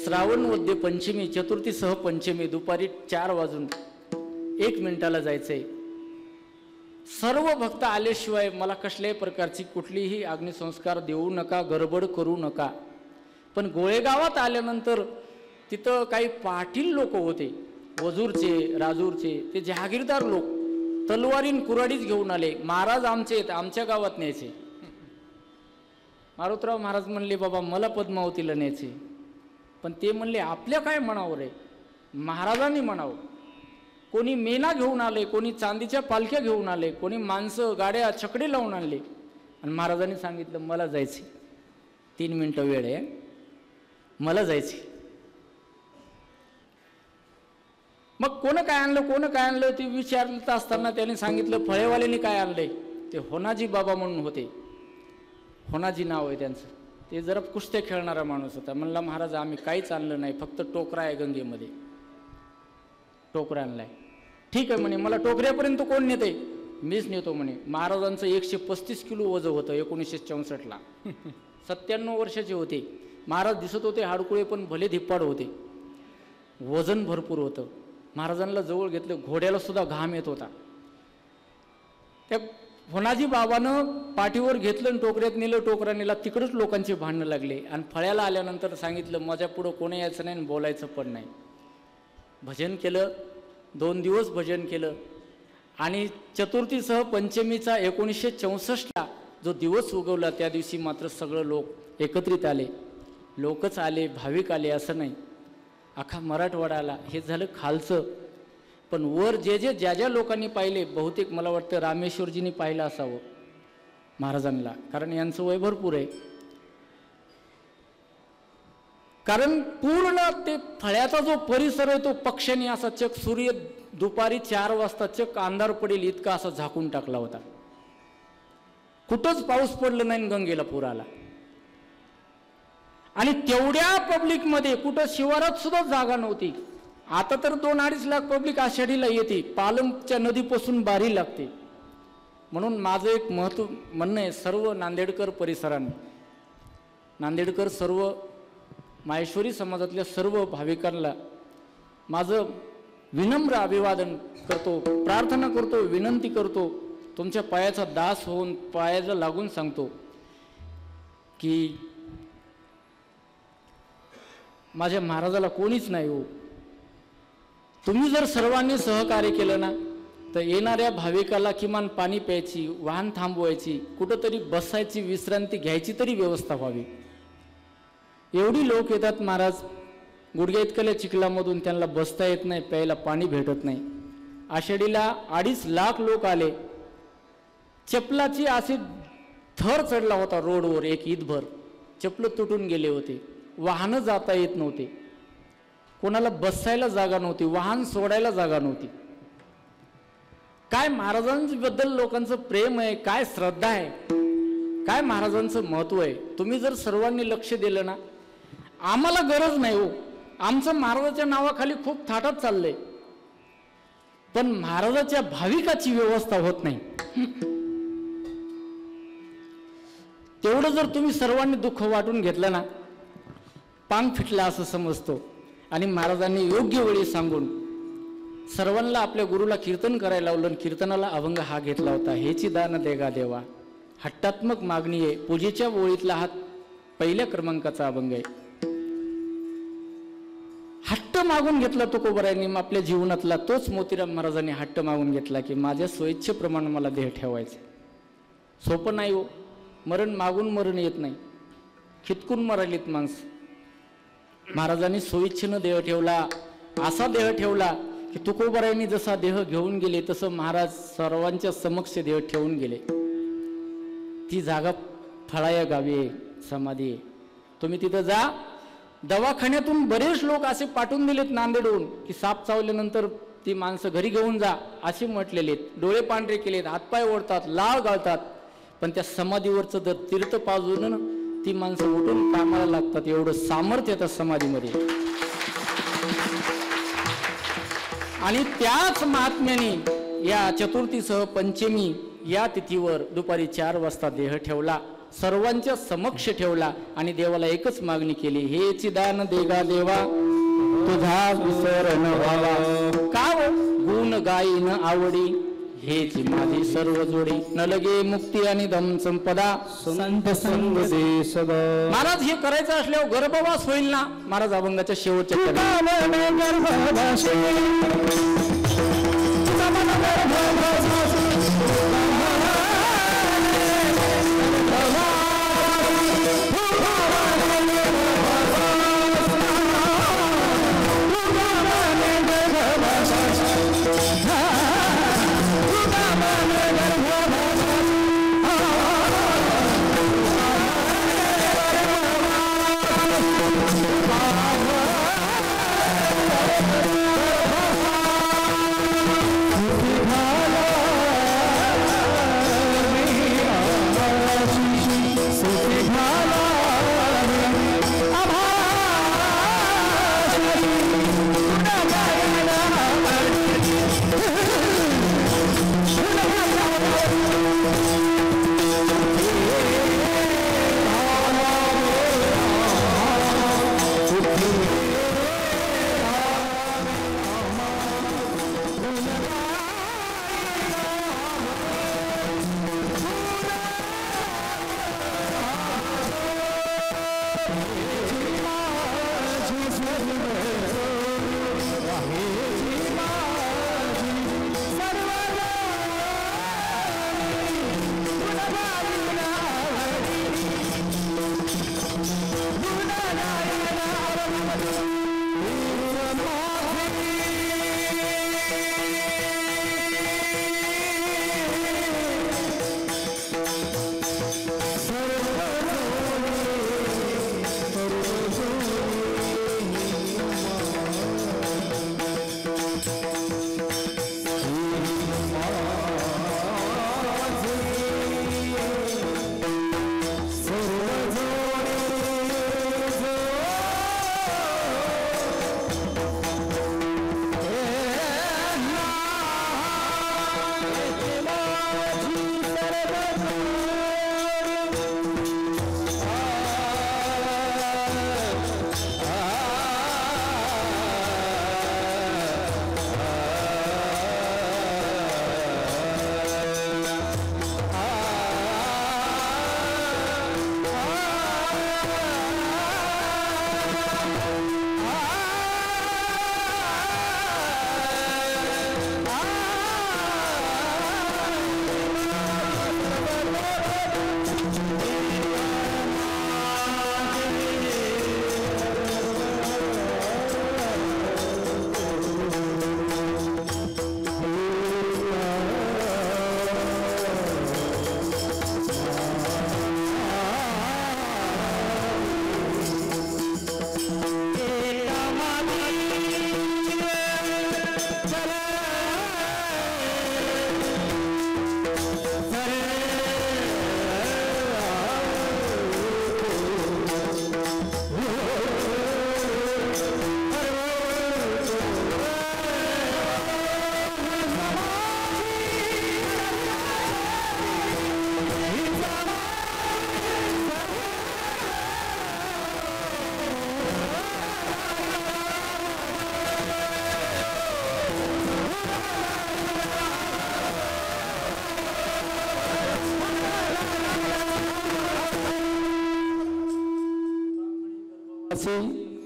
श्रावण वद्य पंचमी चतुर्थीसह पंचमी दुपारी 4:01 जायचंय. सर्व भक्त आल्याशिवाय मला कसल्याही प्रकारची कुठलीही अग्निसंस्कार देऊ नका, गडबड करू नका. पण गोळेगावात आल्यानंतर तिथं काही पाटील लोक होते, वजूरचे, राजूरचे, ते जहागीरदार लोक तलवारीन कुऱ्हाडीच घेऊन आले. महाराज आमचे आमच्या गावात न्यायचे. मारुतराव महाराज म्हणले, बाबा मला पद्मावतीला न्यायचे. पण ते म्हणले, आपल्या काय म्हणावं रे, महाराजांनी म्हणावं. कोणी मेना घेऊन आले, कोणी चांदीच्या पालख्या घेऊन आले, कोणी माणसं गाड्या छकडे लावून आणले. आणि महाराजांनी सांगितलं, मला जायचे, 3 मिनिटं वेळ आहे, मला जायचे. मग कोण काय आणलं ते विचारत असताना त्याने सांगितलं, फळेवाल्यांनी काय आणलंय. ते होनाजी बाबा म्हणून होते, होनाजी नाव आहे त्यांचं. ते जरा कुस्त्या खेळणारा माणूस होता. म्हणला, महाराज आम्ही काहीच आणलं नाही, फक्त टोकरा आहे गंगेमध्ये, टोकरा आणलाय. ठीक आहे म्हणे, मला टोकऱ्यापर्यंत कोण नेते. मीच नेतो म्हणे. महाराजांचं 135 किलो वजन होतं 1964ला. 97 वर्षाचे होते महाराज. दिसत होते हाडकुळे, पण भले धिप्पाड होते, वजन भरपूर होतं. महाराजांना जवळ घेतलं, घोड्याला सुद्धा घाम येत होता. त्या होनाजी बाबानं पाठीवर घेतलं आणि टोकऱ्यात नेलं, टोकरा नेला. तिकडंच लोकांचे भांडणं लागले. आणि फळ्याला आल्यानंतर सांगितलं, माझ्या पुढं कोणी यायचं नाही आणि बोलायचं पण नाही. भजन केलं, 2 दिवस भजन केलं. आणि चतुर्थीसह पंचमीचा 1964ला जो दिवस उगवला, त्या दिवशी मात्र सगळं लोक एकत्रित आले. लोकच आले, भाविक आले असं नाही, अख्खा मराठवाडा आला. हे झालं खालचं. पण वर ज्या लोकांनी पाहिले, बहुतेक मला वाटतं रामेश्वरजींनी पाहिलं असावं महाराजांना, कारण यांचं वय भरपूर आहे. कारण पूर्ण ते फळ्याचा जो परिसर आहे तो पक्ष्यांनी असा चक, सूर्य दुपारी 4 वाजता चक अंधार पडेल इतका असा झाकून टाकला होता. कुठंच पाऊस पडलं नाही, गंगेला पूर आला. आणि तेवढ्या पब्लिकमध्ये कुठं शिवारात सुद्धा जागा नव्हती. आता तर 2-2.5 लाख पब्लिक आषाढीला येते, पालमच्या नदीपासून बारी लागते. म्हणून माझं एक म्हणणं आहे, सर्व नांदेडकर परिसरांनी, नांदेडकर सर्व माहेश्वरी समाजातल्या सर्व भाविकांना माझं विनम्र अभिवादन करतो, प्रार्थना करतो, विनंती करतो. तुमच्या पायाचा दास होऊन पायाला लागून सांगतो की माझ्या महाराजाला कोणीच नाही हो. तुम्ही जर सर्वांनी सहकार्य केलं ना, तर येणाऱ्या भाविकाला किमान पाणी प्यायची, वाहन थांबवायची, कुठंतरी बसायची, विश्रांती घ्यायची तरी व्यवस्था व्हावी. एवढी लोक येतात महाराज, गुडघ्या इतकल्या चिखलामधून, त्यांना बसता येत नाही, प्यायला पाणी भेटत नाही. आषाढीला 2.5 लाख लोक आले. चपलाची असे थर चढला होता रोडवर, एक ईदभर चपल तुटून गेले होते. वाहनं जाता येत नव्हते, कोणाला बसायला जागा नव्हती, वाहन सोडायला जागा नव्हती. काय महाराजांबद्दल लोकांचं प्रेम आहे, काय श्रद्धा आहे, काय महाराजांचं महत्व आहे. तुम्ही जर सर्वांनी लक्ष दिलं ना, आम्हाला गरज नाही हो, आमचं महाराजाच्या नावाखाली खूप थाटात चाललंय, पण महाराजाच्या भाविकाची व्यवस्था होत नाही. तेवढं जर तुम्ही सर्वांनी दुःख वाटून घेतलं ना, पांग फिटला असं समजतो. आणि महाराजांनी योग्य वेळी सांगून सर्वांना आपल्या गुरुला कीर्तन करायला लावलं. कीर्तनाला अभंग हा घेतला होता, हेची दान देगा देवा. हट्टात्मक मागणी आहे. पूजेच्या ओळीतला हा 1ल्या क्रमांकाचा अभंग आहे. हट्ट मागून घेतला तुकोबरायांनी आपल्या जीवनातला, तोच मोतीराम महाराजांनी हट्ट मागून घेतला की माझ्या स्वइच्छेप्रमाणे मला देह ठेवायचे. सोपं नाही हो, मरण मागून मरण येत नाही, खितकून मरालीत माणसं. महाराजांनी स्वइच्छेनं देह ठेवला. असा देह ठेवला की तुकोबरायांनी जसा देह घेऊन गेले तसं महाराज सर्वांच्या समक्ष देह ठेवून गेले. ती जागा फळाया गावी आहे, समाधी आहे. तुम्ही तिथं जा. दवाखान्यातून बरेच लोक असे पाठवून दिलेत नांदेडहून की साप चावल्यानंतर ती माणसं घरी घेऊन जा असे म्हटलेले. डोळे पांढरे केलेत, हातपाय ओढतात, लाळ गाळतात, पण त्या समाधीवरचं जर तीर्थ पाजून ती माणसं उठून कामाला लागतात. एवढं सामर्थ्य त्या समाधीमध्ये. आणि त्याच महात्म्याने या चतुर्थीसह पंचमी या तिथीवर दुपारी 4 वाजता देह ठेवला. सर्वांच्या समक्ष ठेवला आणि देवाला एकच मागणी केली, हे चिदान देगा देवा तुझा विसर न व्हावा, का गुण गायीन आवडी हेची माझी सर्व जोडी, न लगे मुक्ती आणि धम संपदा संत संग दे सदा. महाराज हे करायचं असल्यावर गर्भवास होईल ना. महाराज अभंगाच्या शेवटच्या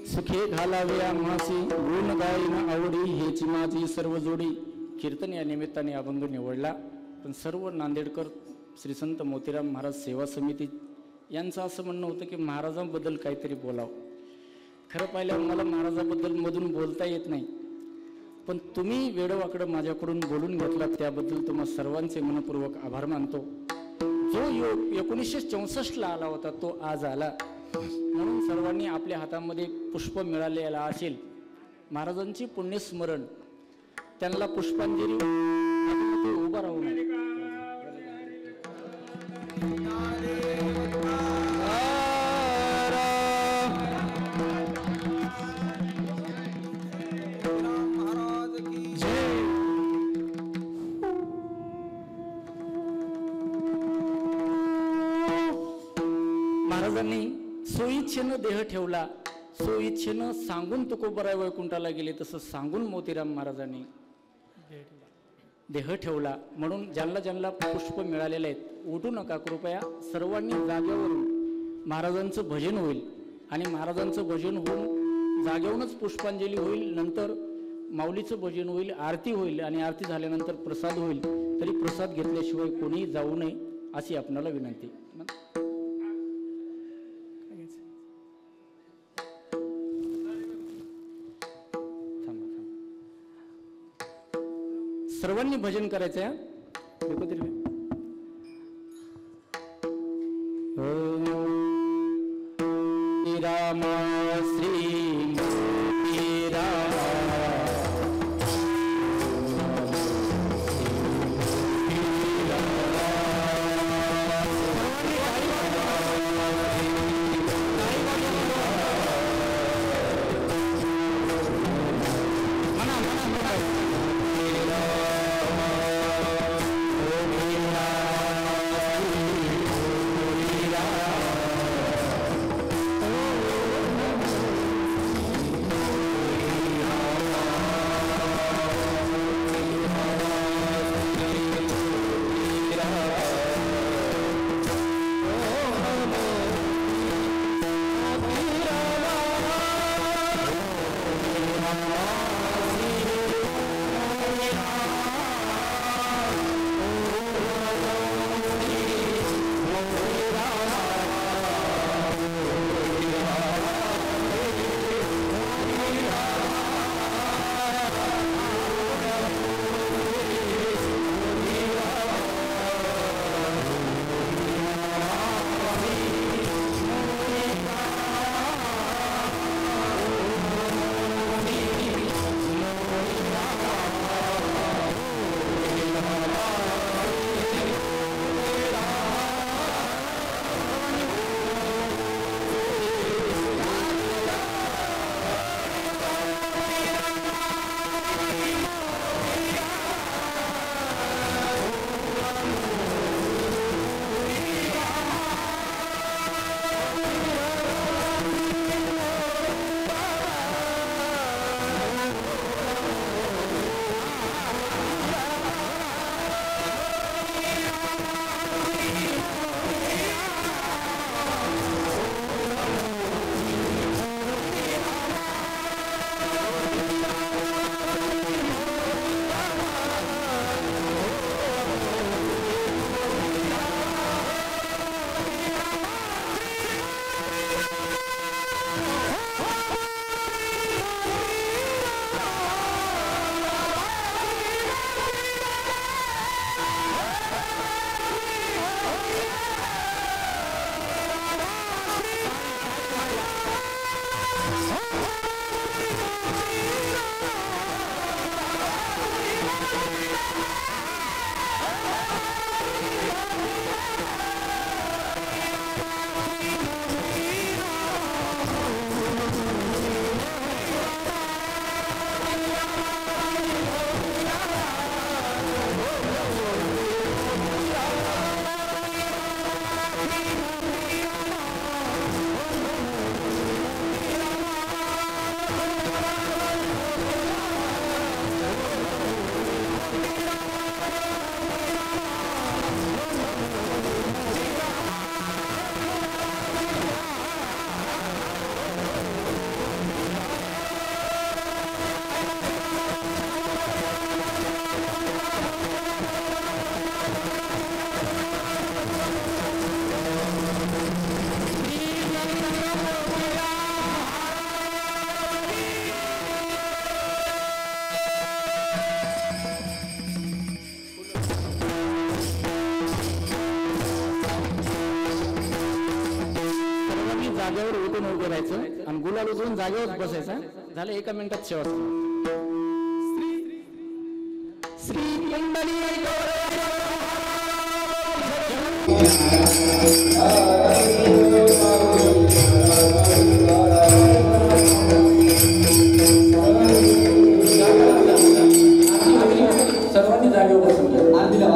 सुखे घालावे आम्हासी गुण गायन आवडी हेची माझी सर्व जोडी. कीर्तन या निमित्ताने अभंग निवडला. पण सर्व नांदेडकर श्री संत मोतीराम महाराज सेवा समिती यांचं असं म्हणणं होतं की महाराजांबद्दल काहीतरी बोलावं. खरं पाहिलं मला महाराजाबद्दल मधून बोलता येत नाही, पण तुम्ही वेळोवाकडं माझ्याकडून बोलून घेतला त्याबद्दल तुम्हा सर्वांचे मनपूर्वक आभार मानतो. जो योग 1964ला आला होता तो आज आला, म्हणून सर्वांनी आपल्या हातामध्ये पुष्प मिळालेला असेल. महाराजांची पुण्यस्मरण, त्यांना पुष्पांजली उभा राहू नये. महाराजांनी सोयीच्छेनं देह ठेवला, सोयीच्छेनं सांगून तुकोबराय वैकुंठाला गेले, तसं सांगून मोतीराम महाराजांनी देह ठेवला. म्हणून ज्यांना ज्यांना पुष्प मिळालेले आहेत उठू नका कृपया, सर्वांनी जागेवरून महाराजांचं भजन होईल आणि महाराजांचं भजन होऊन जागेवरूनच पुष्पांजली होईल. नंतर माऊलीचं भजन होईल, आरती होईल आणि आरती झाल्यानंतर प्रसाद होईल. तरी प्रसाद घेतल्याशिवाय कोणीही जाऊ नये अशी आपणाला विनंती. सर्वांनी भजन करायचं आहे. राम श्री राम जागेवर उठून उभं राहायचं आणि गुलाल उचलून जागेवर बसायचं. झालं, 1 मिनिटात शेवट. श्री मंडळी सर्वांनी जागेवर बसून आरतीला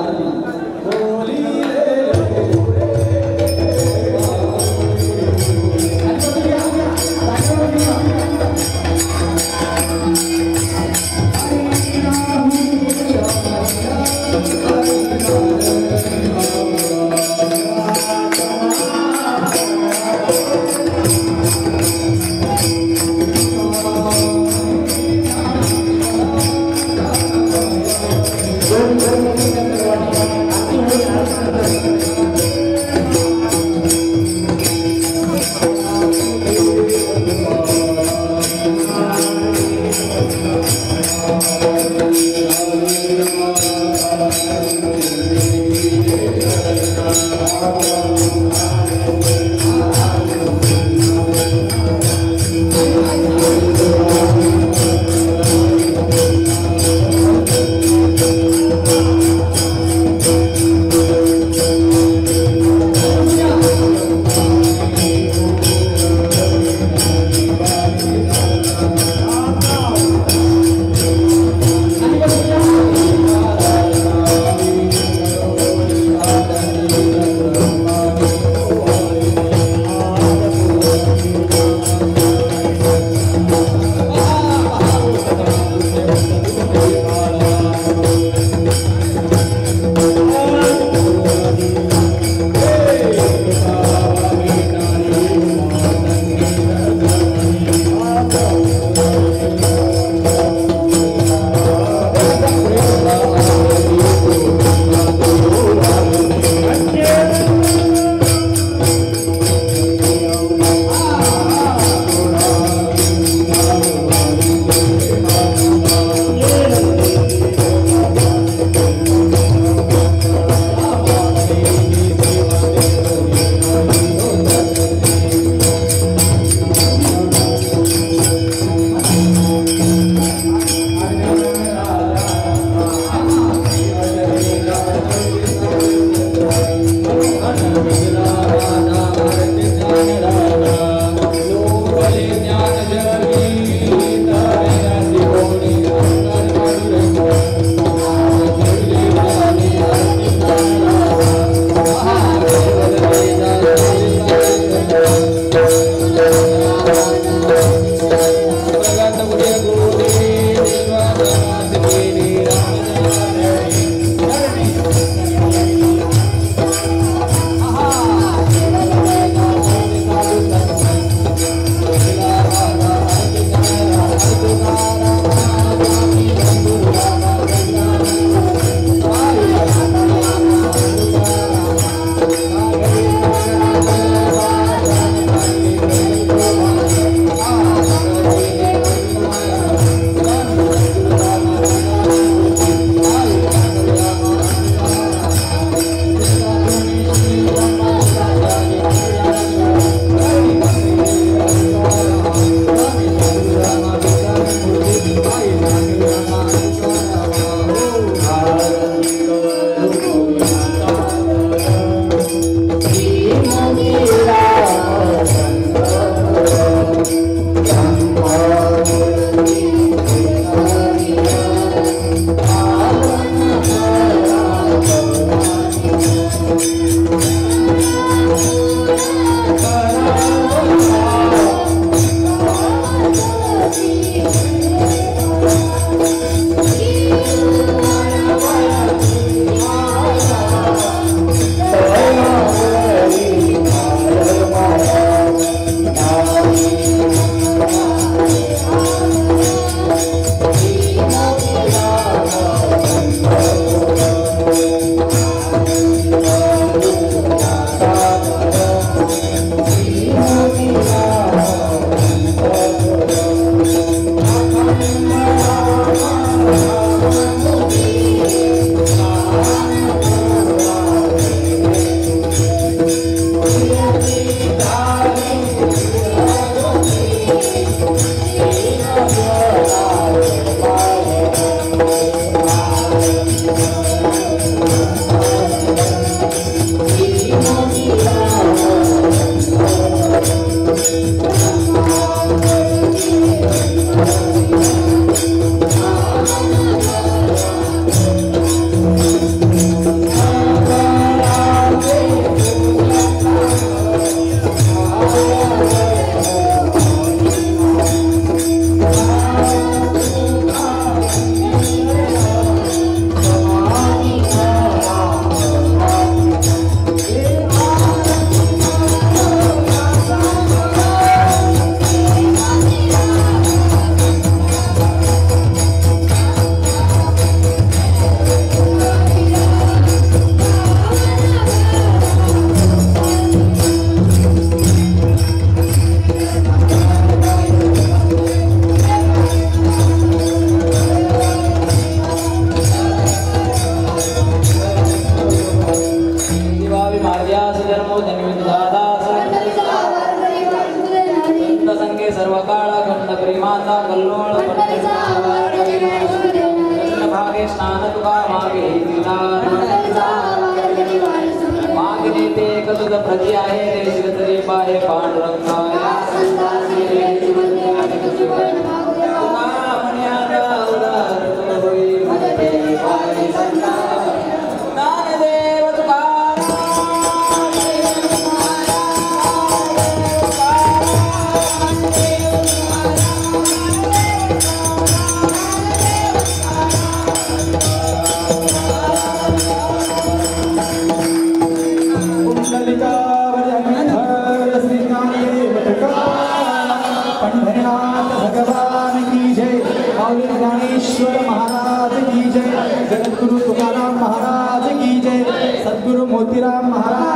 महाराज की जय, सद्गुरु मोतीराम महाराज